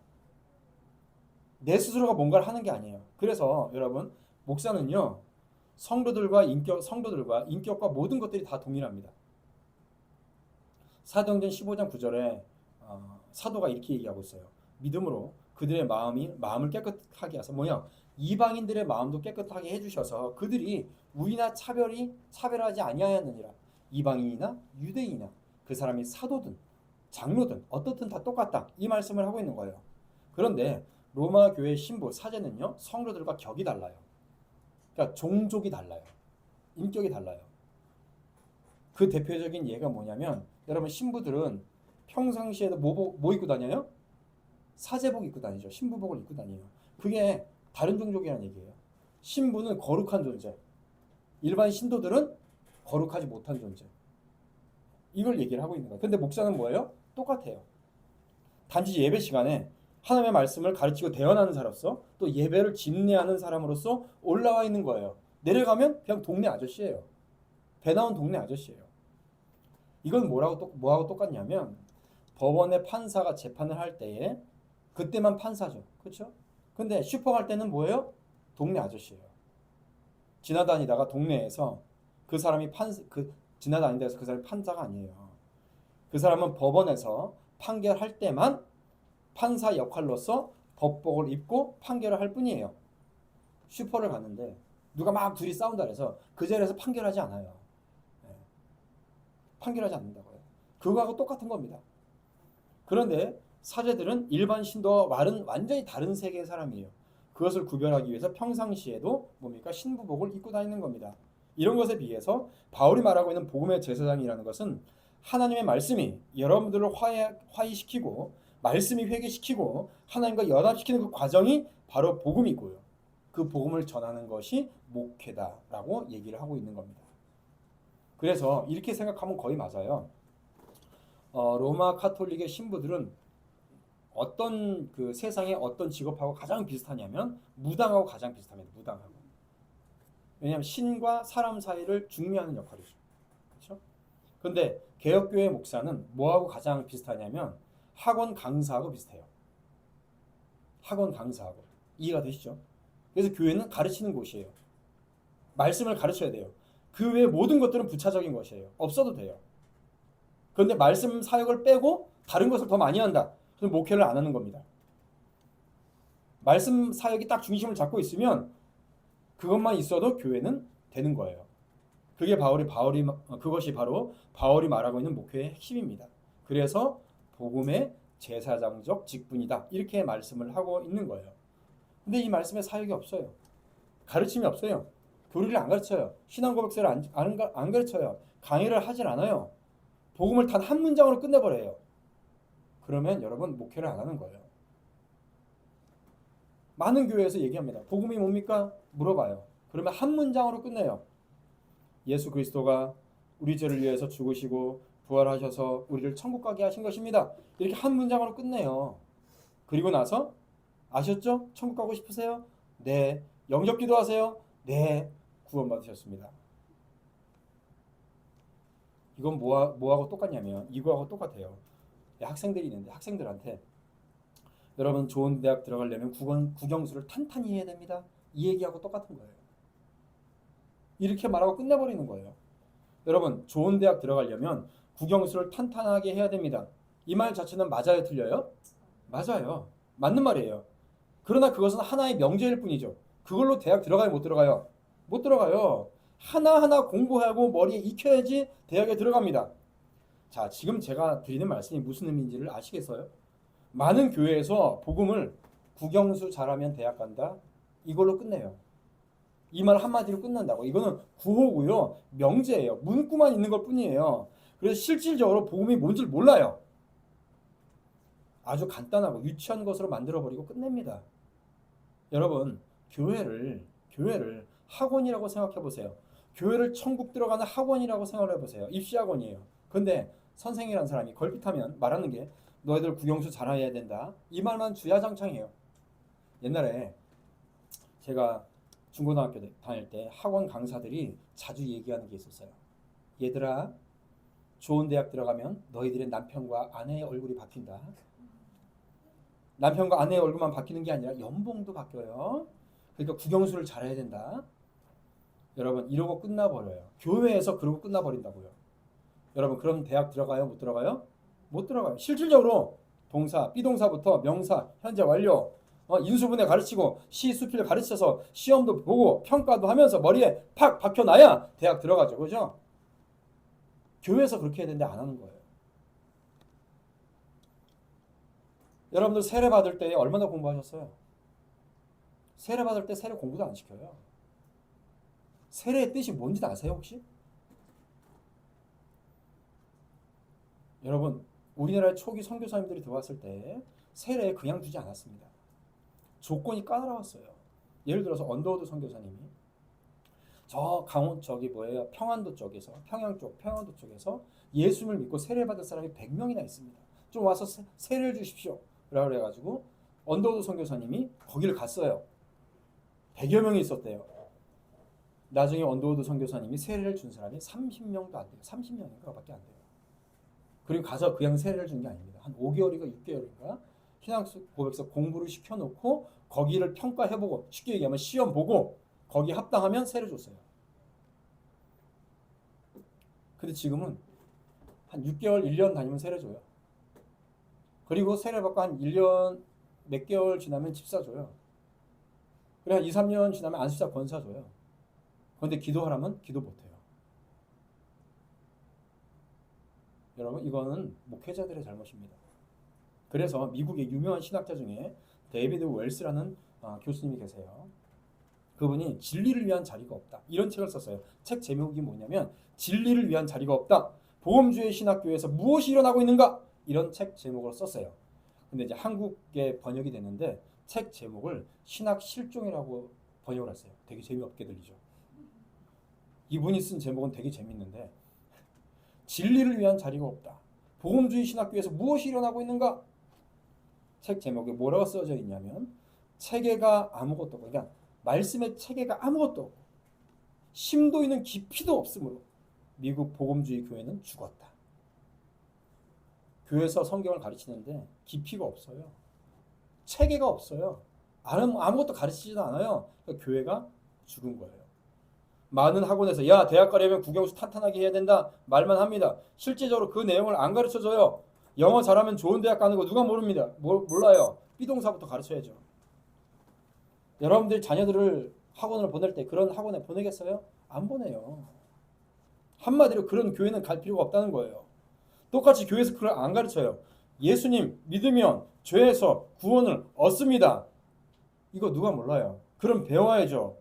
내 스스로가 뭔가를 하는 게 아니에요. 그래서 여러분, 목사는요, 성도들과 인격과 모든 것들이 다 동일합니다. 사도행전 15장 9절에 사도가 이렇게 얘기하고 있어요. 믿음으로 그들의 마음을 깨끗하게 하셔서 이방인들의 마음도 깨끗하게 해주셔서 그들이 우리나 차별하지 아니하였느니라. 이방인이나 유대인이나 그 사람이 사도든 장로든 어떻든 다 똑같다. 이 말씀을 하고 있는 거예요. 그런데 로마 교회 신부 사제는요, 성도들과 격이 달라요. 그러니까 종족이 달라요. 인격이 달라요. 그 대표적인 예가 뭐냐면, 여러분 신부들은 평상시에도 뭐 입고 다녀요? 사제복 입고 다니죠. 신부복을 입고 다녀요. 그게 다른 종족이라는 얘기예요. 신부는 거룩한 존재, 일반 신도들은 거룩하지 못한 존재. 이걸 얘기를 하고 있는 거예요. 근데 목사는 뭐예요? 똑같아요. 단지 예배 시간에 하나님의 말씀을 가르치고 대언하는 사람으로서 또 예배를 집례하는 사람으로서 올라와 있는 거예요. 내려가면 그냥 동네 아저씨예요. 배 나온 동네 아저씨예요. 이건 뭐하고 똑같냐면 법원의 판사가 재판을 할 때에 그때만 판사죠. 그렇죠? 근데 슈퍼 갈 때는 뭐예요? 동네 아저씨예요. 지나다니다가 동네에서 그 사람이 지나다니다가 그 사람이 판사가 아니에요. 그 사람은 법원에서 판결할 때만 판사 역할로서 법복을 입고 판결을 할 뿐이에요. 슈퍼를 갔는데 누가 막 둘이 싸운다 그래서 그 자리에서 판결하지 않아요. 판결하지 않는다고요. 그거하고 똑같은 겁니다. 그런데 사제들은 일반 신도와 완전히 다른 세계의 사람이에요. 그것을 구별하기 위해서 평상시에도 신부복을 입고 다니는 겁니다. 이런 것에 비해서 바울이 말하고 있는 복음의 제사장이라는 것은 하나님의 말씀이 여러분들을 화해시키고 말씀이 회개시키고 하나님과 연합시키는 그 과정이 바로 복음이고요. 그 복음을 전하는 것이 목회다라고 얘기를 하고 있는 겁니다. 그래서 이렇게 생각하면 거의 맞아요. 로마 카톨릭의 신부들은 어떤 그 세상의 어떤 직업하고 가장 비슷하냐면 무당하고 가장 비슷합니다. 무당하고. 왜냐하면 신과 사람 사이를 중매하는 역할이죠. 그렇죠? 근데 개혁교회 목사는 뭐하고 가장 비슷하냐면 학원 강사하고 비슷해요. 학원 강사하고. 이해가 되시죠? 그래서 교회는 가르치는 곳이에요. 말씀을 가르쳐야 돼요. 그 외의 모든 것들은 부차적인 것이에요. 없어도 돼요. 그런데 말씀 사역을 빼고 다른 것을 더 많이 한다. 그럼 목회를 안 하는 겁니다. 말씀 사역이 딱 중심을 잡고 있으면 그것만 있어도 교회는 되는 거예요. 그것이 바로 바울이 말하고 있는 목회의 핵심입니다. 그래서 복음의 제사장적 직분이다. 이렇게 말씀을 하고 있는 거예요. 근데 이 말씀에 사역이 없어요. 가르침이 없어요. 교리를 안 가르쳐요. 신앙 고백서를 안 가르쳐요. 강의를 하질 않아요. 복음을 단 한 문장으로 끝내버려요. 그러면 여러분 목회를 안 하는 거예요. 많은 교회에서 얘기합니다. 복음이 뭡니까? 물어봐요. 그러면 한 문장으로 끝내요. 예수 그리스도가 우리 죄를 위해서 죽으시고 부활하셔서 우리를 천국 가게 하신 것입니다. 이렇게 한 문장으로 끝내요. 그리고 나서 아셨죠? 천국 가고 싶으세요? 네. 영접 기도하세요? 네. 구원 받으셨습니다. 이건 뭐하고 똑같냐면 이거하고 똑같아요. 학생들이 있는데 학생들한테 여러분 좋은 대학 들어가려면 국영수를 탄탄히 해야 됩니다. 이 얘기하고 똑같은 거예요. 이렇게 말하고 끝내버리는 거예요. 여러분 좋은 대학 들어가려면 국영수를 탄탄하게 해야 됩니다. 이 말 자체는 맞아요, 틀려요? 맞아요. 맞는 말이에요. 그러나 그것은 하나의 명제일 뿐이죠. 그걸로 대학 들어가요, 못 들어가요? 못 들어가요. 하나하나 공부하고 머리에 익혀야지 대학에 들어갑니다. 자, 지금 제가 드리는 말씀이 무슨 의미인지를 아시겠어요? 많은 교회에서 복음을 국영수 잘하면 대학 간다. 이걸로 끝내요. 이 말 한마디로 끝난다고. 이거는 구호고요. 명제예요. 문구만 있는 것 뿐이에요. 그래서 실질적으로 복음이 뭔지를 몰라요. 아주 간단하고 유치한 것으로 만들어버리고 끝냅니다. 여러분, 교회를 학원이라고 생각해 보세요. 교회를 천국 들어가는 학원이라고 생각해 보세요. 입시학원이에요. 근데 선생이라는 사람이 걸핏하면 말하는 게 너희들 국영수 잘해야 된다. 이 말만 주야장창해요. 옛날에 제가 중고등학교 다닐 때 학원 강사들이 자주 얘기하는 게 있었어요. 얘들아, 좋은 대학 들어가면 너희들의 남편과 아내의 얼굴이 바뀐다. 남편과 아내의 얼굴만 바뀌는 게 아니라 연봉도 바뀌어요. 그러니까 국영수를 잘해야 된다. 여러분 이러고 끝나버려요. 교회에서 그러고 끝나버린다고요. 여러분 그럼 대학 들어가요? 못 들어가요? 못 들어가요. 실질적으로 동사, 비동사부터 명사, 현재 완료, 인수분해 가르치고 시수필 가르쳐서 시험도 보고 평가도 하면서 머리에 팍 박혀놔야 대학 들어가죠. 그죠? 교회에서 그렇게 해야 되는데 안 하는 거예요. 여러분들 세례 받을 때 얼마나 공부하셨어요? 세례 받을 때 세례 공부도 안 시켜요. 세례의 뜻이 뭔지 아세요 혹시? 여러분 우리나라 초기 선교사님들이 들어왔을 때 세례 그냥 주지 않았습니다. 조건이 까다로웠어요. 예를 들어서 언더우드 선교사님이 평안도 쪽에서 평안도 쪽에서 예수님을 믿고 세례 받을 사람이 100명이나 있습니다. 좀 와서 세례를 주십시오. 라고 그래가지고 언더우드 선교사님이 거기를 갔어요. 100여 명이 있었대요. 나중에 언더우드 선교사님이 세례를 준 사람이 30명도 안 돼요. 30명인가 밖에 안 돼요. 그리고 가서 그냥 세례를 준 게 아닙니다. 한 5개월인가 6개월인가 신앙 고백서 공부를 시켜놓고 거기를 평가해보고 쉽게 얘기하면 시험 보고 거기 합당하면 세례 줬어요. 근데 지금은 한 6개월, 1년 다니면 세례 줘요. 그리고 세례 받고 한 1년 몇 개월 지나면 집사 줘요. 그래 한 2, 3년 지나면 안수자 권사 줘요. 그런데 기도하라면 기도 못해요. 여러분 이거는 목회자들의 잘못입니다. 그래서 미국의 유명한 신학자 중에 데이비드 웰스라는 교수님이 계세요. 그분이 진리를 위한 자리가 없다. 이런 책을 썼어요. 책 제목이 뭐냐면 진리를 위한 자리가 없다. 복음주의 신학교에서 무엇이 일어나고 있는가? 이런 책 제목으로 썼어요. 근데 이제 한국에 번역이 됐는데 책 제목을 신학 실종이라고 번역을 했어요. 되게 재미없게 들리죠. 이분이 쓴 제목은 되게 재밌는데 진리를 위한 자리가 없다. 복음주의 신학교에서 무엇이 일어나고 있는가? 책 제목에 뭐라고 써져 있냐면 체계가 아무것도 없고 그러니까 말씀의 체계가 아무것도 없고 심도 있는 깊이도 없으므로 미국 복음주의 교회는 죽었다. 교회에서 성경을 가르치는데 깊이가 없어요. 체계가 없어요. 아무것도 가르치지도 않아요. 그러니까 교회가 죽은 거예요. 많은 학원에서 야 대학 가려면 국영수 탄탄하게 해야 된다 말만 합니다. 실제적으로 그 내용을 안 가르쳐줘요. 영어 잘하면 좋은 대학 가는 거 누가 모릅니다. 몰라요. 비동사부터 가르쳐야죠. 여러분들 자녀들을 학원을 보낼 때 그런 학원에 보내겠어요? 안 보내요. 한마디로 그런 교회는 갈 필요가 없다는 거예요. 똑같이 교회에서 그걸 안 가르쳐요. 예수님 믿으면 죄에서 구원을 얻습니다. 이거 누가 몰라요. 그럼 배워야죠.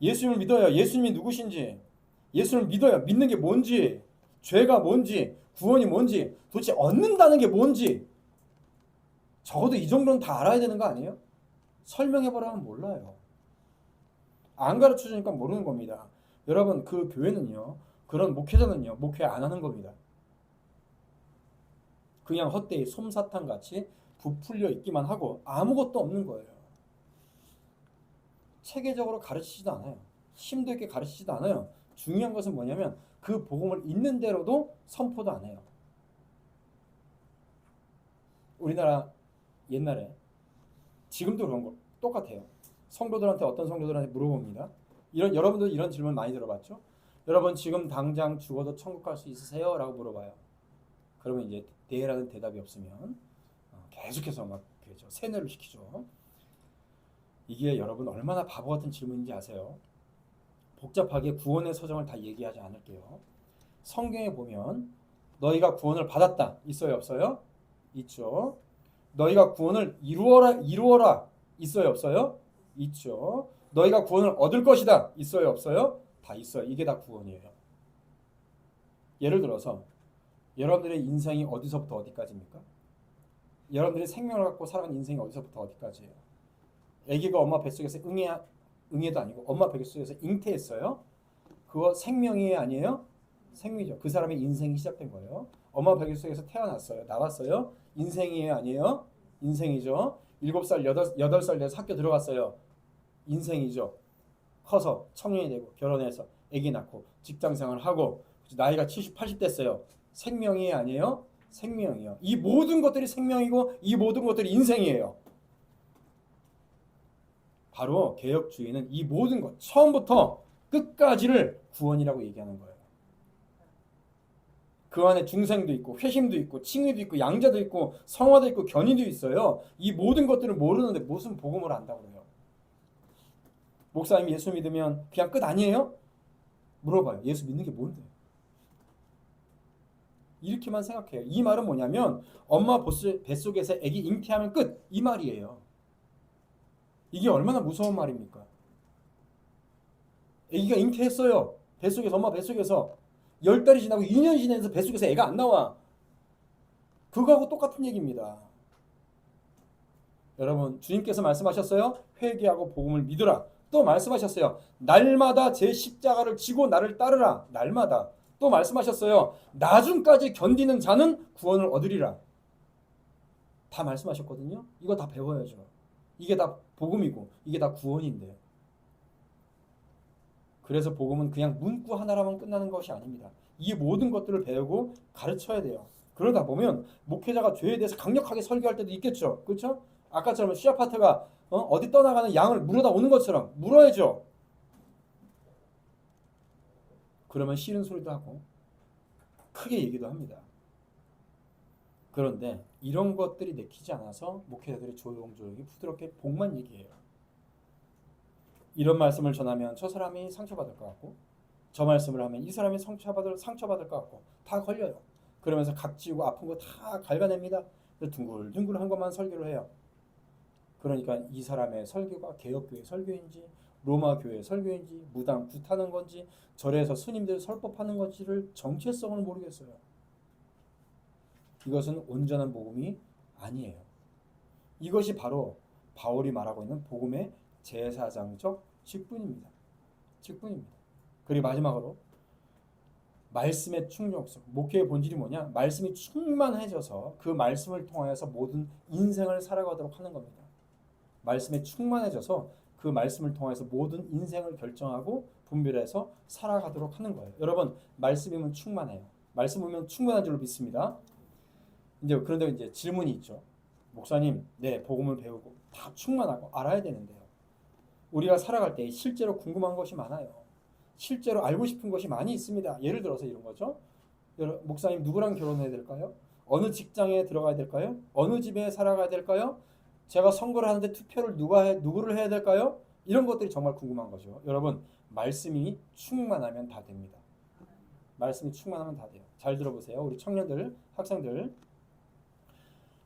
예수님을 믿어요. 예수님이 누구신지, 예수님을 믿어요. 믿는 게 뭔지, 죄가 뭔지, 구원이 뭔지, 도대체 얻는다는 게 뭔지 적어도 이 정도는 다 알아야 되는 거 아니에요? 설명해보라면 몰라요. 안 가르쳐주니까 모르는 겁니다. 여러분 그 교회는요, 그런 목회자는요, 목회 안 하는 겁니다. 그냥 헛되이 솜사탕같이 부풀려 있기만 하고 아무것도 없는 거예요. 체계적으로 가르치지도 않아요. 심도 있게 가르치지도 않아요. 중요한 것은 뭐냐면 그 복음을 있는 대로도 선포도 안 해요. 우리나라 옛날에 지금도 그런 거 똑같아요. 성도들한테 어떤 성도들한테 물어봅니다. 여러분도 이런 질문 많이 들어봤죠? 여러분 지금 당장 죽어도 천국 갈 수 있으세요? 라고 물어봐요. 그러면 이제 네라는 대답이 없으면 계속해서 막 세뇌를 시키죠. 이게 여러분 얼마나 바보 같은 질문인지 아세요? 복잡하게 구원의 서정을 다 얘기하지 않을게요. 성경에 보면 너희가 구원을 받았다. 있어요, 없어요? 있죠. 너희가 구원을 이루어라. 있어요, 없어요? 있죠. 너희가 구원을 얻을 것이다. 있어요, 없어요? 다 있어요. 이게 다 구원이에요. 예를 들어서 여러분들의 인생이 어디서부터 어디까지입니까? 여러분들이 생명을 갖고 살아가는 인생이 어디서부터 어디까지예요? 아기가 엄마 뱃속에서 응애도 아니고 엄마 뱃속에서 잉태했어요. 그거 생명이 아니에요? 생명이죠. 그 사람의 인생이 시작된 거예요. 엄마 뱃속에서 태어났어요. 나왔어요. 인생이에요? 아니에요? 인생이죠. 7살, 8살 돼서 학교 들어갔어요. 인생이죠. 커서 청년이 되고 결혼해서 아기 낳고 직장생활을 하고 나이가 70, 80 됐어요. 생명이 아니에요? 생명이요. 이 모든 것들이 생명이고 이 모든 것들이 인생이에요. 바로 개혁주의는 이 모든 것 처음부터 끝까지를 구원이라고 얘기하는 거예요. 그 안에 중생도 있고 회심도 있고 칭의도 있고 양자도 있고 성화도 있고 견의도 있어요. 이 모든 것들을 모르는데 무슨 복음을 안다고 그래요. 목사님 예수 믿으면 그냥 끝 아니에요? 물어봐요. 예수 믿는 게 뭔데? 이렇게만 생각해요. 이 말은 뭐냐면 엄마 뱃속에서 아기 잉태하면 끝! 이 말이에요. 이게 얼마나 무서운 말입니까? 아기가 잉태했어요. 뱃속에서 엄마 뱃속에서 10달이 지나고 2년이 지나서 뱃속에서 애가 안 나와. 그거하고 똑같은 얘기입니다. 여러분 주님께서 말씀하셨어요. 회개하고 복음을 믿으라. 또 말씀하셨어요. 날마다 제 십자가를 지고 나를 따르라. 날마다. 또 말씀하셨어요. 나중까지 견디는 자는 구원을 얻으리라. 다 말씀하셨거든요. 이거 다 배워야죠. 이게 다 복음이고 이게 다 구원인데. 그래서 복음은 그냥 문구 하나라만 끝나는 것이 아닙니다. 이 모든 것들을 배우고 가르쳐야 돼요. 그러다 보면 목회자가 죄에 대해서 강력하게 설교할 때도 있겠죠. 그렇죠? 아까처럼 시아파트가 어디 떠나가는 양을 물어다 오는 것처럼 물어야죠. 그러면 싫은 소리도 하고 크게 얘기도 합니다. 그런데 이런 것들이 내키지 않아서 목회자들이 조용조용히 부드럽게 복만 얘기해요. 이런 말씀을 전하면 저 사람이 상처받을 것 같고 저 말씀을 하면 이 사람이 상처받을 것 같고 다 걸려요. 그러면서 각지고 아픈 거 다 갉아냅니다. 둥글둥글한 것만 설교를 해요. 그러니까 이 사람의 설교가 개혁교회 설교인지 로마 교회 설교인지 무당 굿하는 건지 절에서 스님들 설법하는 건지를 정체성을 모르겠어요. 이것은 온전한 복음이 아니에요. 이것이 바로 바울이 말하고 있는 복음의 제사장적 직분입니다. 그리고 마지막으로 말씀의 충족성. 목회의 본질이 뭐냐? 말씀이 충만해져서 그 말씀을 통하여서 모든 인생을 살아가도록 하는 겁니다. 말씀에 충만해져서 그 말씀을 통해서 모든 인생을 결정하고 분별해서 살아가도록 하는 거예요. 여러분 말씀이면 충만해요. 말씀이면 충만한 줄로 믿습니다. 그런데 이제 질문이 있죠. 목사님, 네 복음을 배우고 다 충만하고 알아야 되는데요. 우리가 살아갈 때 실제로 궁금한 것이 많아요. 실제로 알고 싶은 것이 많이 있습니다. 예를 들어서 이런 거죠. 목사님 누구랑 결혼해야 될까요? 어느 직장에 들어가야 될까요? 어느 집에 살아가야 될까요? 제가 선거를 하는데 투표를 누구를 해야 될까요? 이런 것들이 정말 궁금한 거죠. 여러분 말씀이 충만하면 다 됩니다. 말씀이 충만하면 다 돼요. 잘 들어보세요. 우리 청년들, 학생들.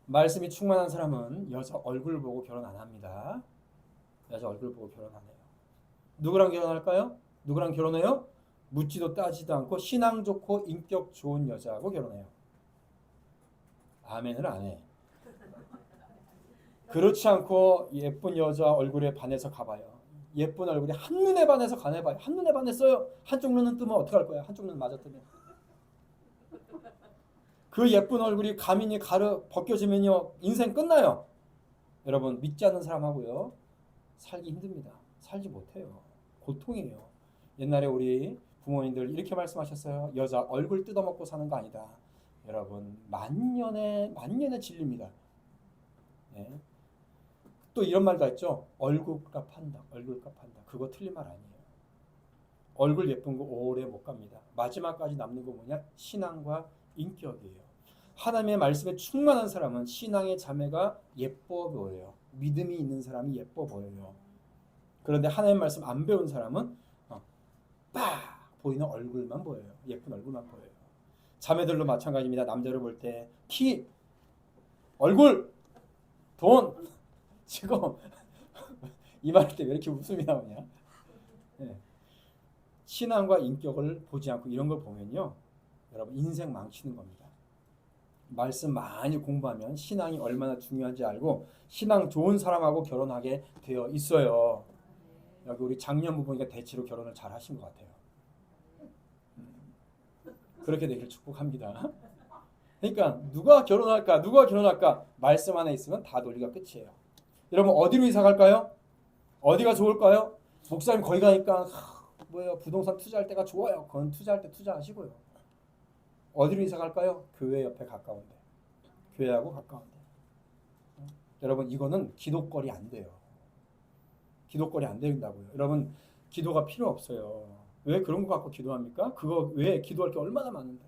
말씀이 충만한 사람은 여자 얼굴 보고 결혼 안 합니다. 여자 얼굴 보고 결혼 안 해요. 누구랑 결혼할까요? 누구랑 결혼해요? 묻지도 따지도 않고 신앙 좋고 인격 좋은 여자하고 결혼해요. 아멘을 안 해. 그렇지 않고 예쁜 여자 얼굴에 반해서 가봐요. 예쁜 얼굴이 한눈에 반해서 가봐요. 한눈에 반했어요. 한쪽 눈은 뜨면 어떡할 거야? 한쪽 눈 맞아 뜨면. 그 예쁜 얼굴이 가민이 벗겨지면요. 인생 끝나요. 여러분 믿지 않는 사람하고요. 살기 힘듭니다. 살지 못해요. 고통이에요. 옛날에 우리 부모님들 이렇게 말씀하셨어요. 여자 얼굴 뜯어먹고 사는 거 아니다. 여러분 만년의 진리입니다. 예. 또 이런 말도 있죠. 얼굴값 한다. 얼굴값 한다. 그거 틀린 말 아니에요. 얼굴 예쁜 거 오래 못 갑니다. 마지막까지 남는 거 뭐냐? 신앙과 인격이에요. 하나님의 말씀에 충만한 사람은 신앙의 자매가 예뻐 보여요. 믿음이 있는 사람이 예뻐 보여요. 그런데 하나님의 말씀 안 배운 사람은 빡 보이는 얼굴만 보여요. 예쁜 얼굴만 보여요. 자매들도 마찬가지입니다. 남자를 볼 때 키, 얼굴, 돈, 지금 이 말 할 때 왜 이렇게 웃음이 나오냐? 네. 신앙과 인격을 보지 않고 이런 걸 보면요, 여러분 인생 망치는 겁니다. 말씀 많이 공부하면 신앙이 얼마나 중요한지 알고 신앙 좋은 사람하고 결혼하게 되어 있어요. 여기 우리 장년부 보니까 대체로 결혼을 잘 하신 것 같아요. 그렇게 되기를 축복합니다. 그러니까 누가 결혼할까? 말씀 안에 있으면 다 논리가 끝이에요. 여러분 어디로 이사 갈까요? 어디가 좋을까요? 목사님 거기 가니까 뭐예요? 부동산 투자할 때가 좋아요. 그건 투자할 때 투자하시고요. 어디로 이사 갈까요? 교회 옆에 가까운데. 교회하고 가까운데. 여러분 이거는 기도거리 안 돼요. 기도거리 안 된다고요. 여러분 기도가 필요 없어요. 왜 그런 거 갖고 기도합니까? 그거 왜 기도할 게 얼마나 많은데.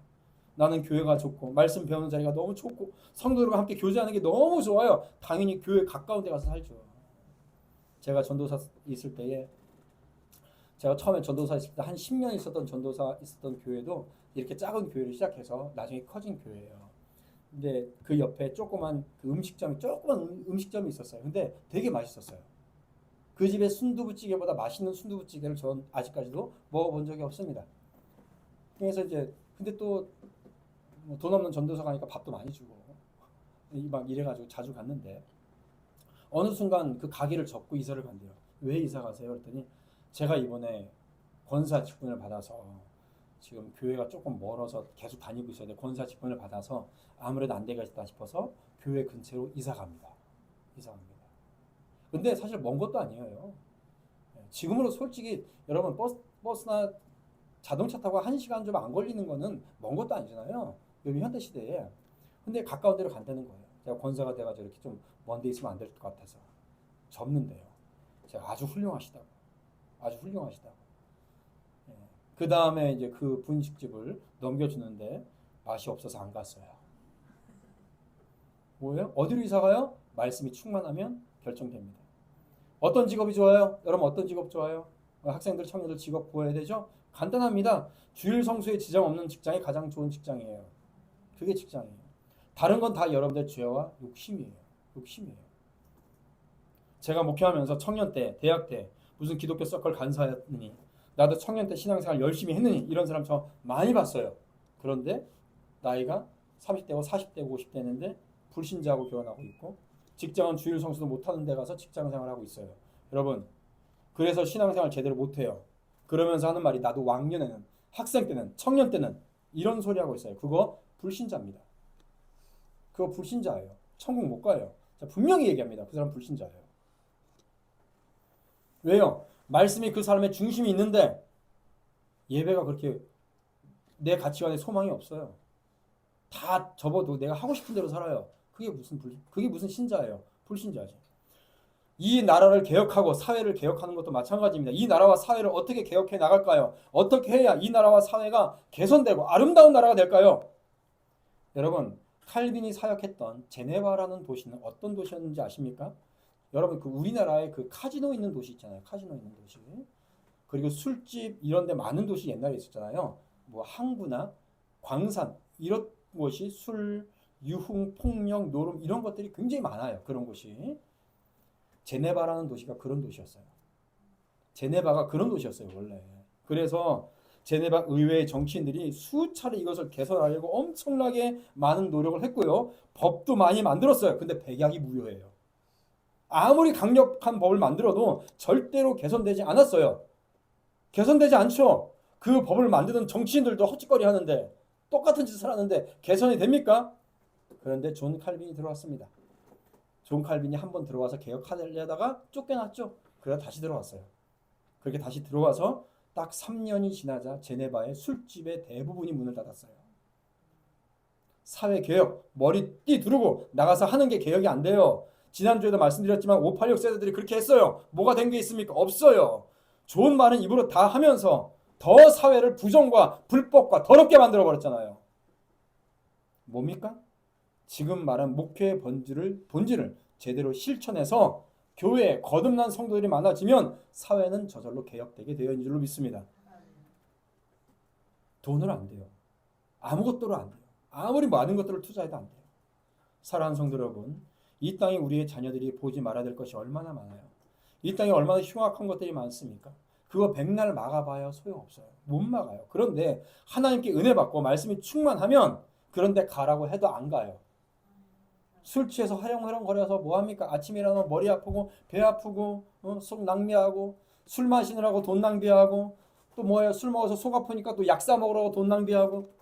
나는 교회가 좋고 말씀 배우는 자리가 너무 좋고 성도들과 함께 교제하는 게 너무 좋아요. 당연히 교회 가까운 데 가서 살죠. 제가 전도사 있을 때에 제가 처음에 전도사 있을 때 한 10년 있었던 전도사 있었던 교회도 이렇게 작은 교회를 시작해서 나중에 커진 교회예요. 근데 그 옆에 조그만 음식점이 있었어요. 근데 되게 맛있었어요. 그 집의 순두부찌개보다 맛있는 순두부찌개를 전 아직까지도 먹어본 적이 없습니다. 그래서 이제 근데 또 돈 없는 전도사 가니까 밥도 많이 주고 막 이래가지고 자주 갔는데 어느 순간 그 가게를 접고 이사를 간대요. 왜 이사 가세요? 그랬더니 제가 이번에 권사 직분을 받아서 지금 교회가 조금 멀어서 계속 다니고 있어야 돼. 권사 직분을 받아서 아무래도 안 되겠다 싶어서 교회 근처로 이사 갑니다. 근데 사실 먼 것도 아니에요. 지금으로 솔직히 여러분 버스나 자동차 타고 1시간 좀 안 걸리는 거는 먼 것도 아니잖아요. 요즘 현대 시대에. 근데 가까운 데로 간다는 거예요. 제가 권사가 돼가지고 이렇게 좀 먼 데 있으면 안 될 것 같아서 접는데요. 제가 아주 훌륭하시다고. 그 다음에 이제 그 분식집을 넘겨주는데 맛이 없어서 안 갔어요. 뭐예요? 어디로 이사 가요? 말씀이 충만하면 결정됩니다. 어떤 직업이 좋아요? 여러분 어떤 직업 좋아요? 학생들, 청년들 직업 구해야 되죠? 간단합니다. 주일 성수에 지장 없는 직장이 가장 좋은 직장이에요. 그게 직장이에요. 다른 건 다 여러분들 죄와 욕심이에요. 제가 목회하면서 청년 때, 대학 때 무슨 기독교 서클 간사였느니 나도 청년 때 신앙생활 열심히 했느니 이런 사람 저 많이 봤어요. 그런데 나이가 30대고 40대고 50대인데 불신자하고 결혼하고 있고 직장은 주일 성수도 못하는 데 가서 직장생활하고 있어요. 여러분 그래서 신앙생활 제대로 못해요. 그러면서 하는 말이 나도 왕년에는 학생 때는 청년 때는 이런 소리 하고 있어요. 그거 불신자입니다. 그거 불신자예요. 천국 못 가요. 자, 분명히 얘기합니다. 그 사람 불신자예요. 왜요? 말씀이 그 사람의 중심이 있는데 예배가 그렇게 내 가치관에 소망이 없어요. 다 접어도 내가 하고 싶은 대로 살아요. 그게 무슨 신자예요? 불신자죠. 이 나라를 개혁하고 사회를 개혁하는 것도 마찬가지입니다. 이 나라와 사회를 어떻게 개혁해 나갈까요? 어떻게 해야 이 나라와 사회가 개선되고 아름다운 나라가 될까요? 여러분 칼빈이 사역했던 제네바라는 도시는 어떤 도시였는지 아십니까? 여러분 그 우리나라에 그 카지노 있는 도시 있잖아요. 카지노 있는 도시. 그리고 술집 이런 데 많은 도시 옛날에 있었잖아요. 뭐 항구나 광산 이런 곳이 술, 유흥, 폭력, 노름 이런 것들이 굉장히 많아요. 그런 곳이. 제네바라는 도시가 그런 도시였어요. 제네바가 그런 도시였어요, 원래. 그래서 제네바 의회의 정치인들이 수차례 이것을 개선하려고 엄청나게 많은 노력을 했고요. 법도 많이 만들었어요. 근데 백약이 무효예요. 아무리 강력한 법을 만들어도 절대로 개선되지 않았어요. 개선되지 않죠. 그 법을 만드는 정치인들도 헛짓거리 하는데 똑같은 짓을 하는데 개선이 됩니까? 그런데 존 칼빈이 들어왔습니다. 존 칼빈이 한번 들어와서 개혁하려다가 쫓겨났죠. 그래서 다시 들어왔어요. 그렇게 다시 들어와서 딱 3년이 지나자 제네바의 술집의 대부분이 문을 닫았어요. 사회개혁, 머리띠 두르고 나가서 하는 게 개혁이 안 돼요. 지난주에도 말씀드렸지만 586 세대들이 그렇게 했어요. 뭐가 된 게 있습니까? 없어요. 좋은 말은 입으로 다 하면서 더 사회를 부정과 불법과 더럽게 만들어버렸잖아요. 뭡니까? 지금 말한 목회의 본질을 제대로 실천해서 교회에 거듭난 성도들이 많아지면 사회는 저절로 개혁되게 되어 있는 줄로 믿습니다. 돈으로 안 돼요. 아무것도로 안 돼요. 아무리 많은 것들을 투자해도 안 돼요. 사랑하는 성도 여러분, 이 땅에 우리의 자녀들이 보지 말아야 될 것이 얼마나 많아요. 이 땅에 얼마나 흉악한 것들이 많습니까? 그거 백날 막아봐야 소용없어요. 못 막아요. 그런데 하나님께 은혜 받고 말씀이 충만하면 그런데 가라고 해도 안 가요. 술 취해서 하령하령 거려서 뭐합니까? 아침에 일어나면 머리 아프고 배 아프고 속 낭비하고 술 마시느라고 돈 낭비하고 또 뭐예요? 술 먹어서 속 아프니까 또 약 사 먹으라고 돈 낭비하고.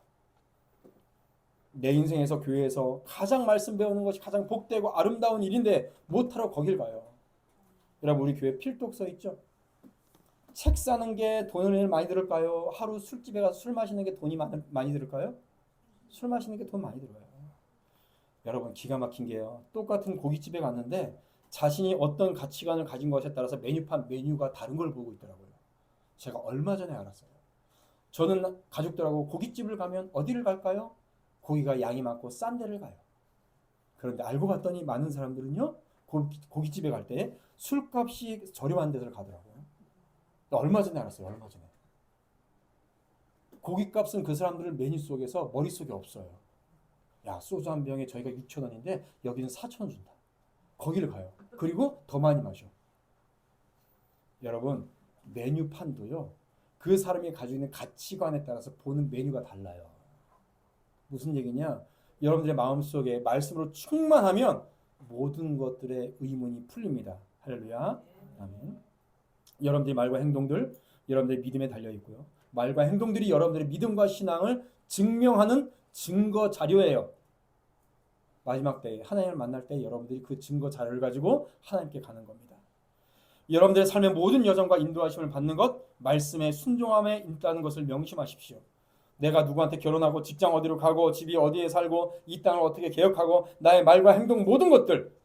내 인생에서 교회에서 가장 말씀 배우는 것이 가장 복되고 아름다운 일인데 못하러 거길 가요. 여러분 우리 교회 필독서 있죠? 책 사는 게 돈을 많이 들을까요? 하루 술집에 가서 술 마시는 게 돈이 많이 들을까요? 술 마시는 게 돈 많이 들어요. 여러분 기가 막힌 게요. 똑같은 고깃집에 갔는데 자신이 어떤 가치관을 가진 것에 따라서 메뉴가 다른 걸 보고 있더라고요. 제가 얼마 전에 알았어요. 저는 가족들하고 고깃집을 가면 어디를 갈까요? 고기가 양이 많고 싼 데를 가요. 그런데 알고 봤더니 많은 사람들은요. 고깃집에 갈 때 술값이 저렴한 데를 가더라고요. 얼마 전에 알았어요. 얼마 전에. 고깃값은 그 사람들 메뉴 속에서 머릿속에 없어요. 야, 소주 한 병에 저희가 6,000원인데 여기는 4,000원 준다. 거기를 가요. 그리고 더 많이 마셔. 여러분 메뉴판도요. 그 사람이 가지고 있는 가치관에 따라서 보는 메뉴가 달라요. 무슨 얘기냐? 여러분들의 마음속에 말씀으로 충만하면 모든 것들의 의문이 풀립니다. 할렐루야. 아멘. 여러분들의 말과 행동들, 여러분들의 믿음에 달려 있고요. 말과 행동들이 여러분들의 믿음과 신앙을 증명하는 증거 자료예요. 마지막 때에 하나님을 만날 때 여러분들이 그 증거 자료를 가지고 하나님께 가는 겁니다. 여러분들의 삶의 모든 여정과 인도하심을 받는 것, 말씀에 순종함에 있다는 것을 명심하십시오. 내가 누구한테 결혼하고 직장 어디로 가고 집이 어디에 살고 이 땅을 어떻게 개혁하고 나의 말과 행동 모든 것들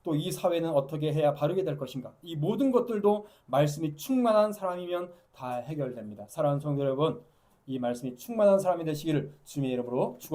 또 이 사회는 어떻게 해야 바르게 될 것인가 이 모든 것들도 말씀이 충만한 사람이면 다 해결됩니다. 사랑하는 성도 여러분 이 말씀이 충만한 사람이 되시기를 주님의 이름으로 축원합니다.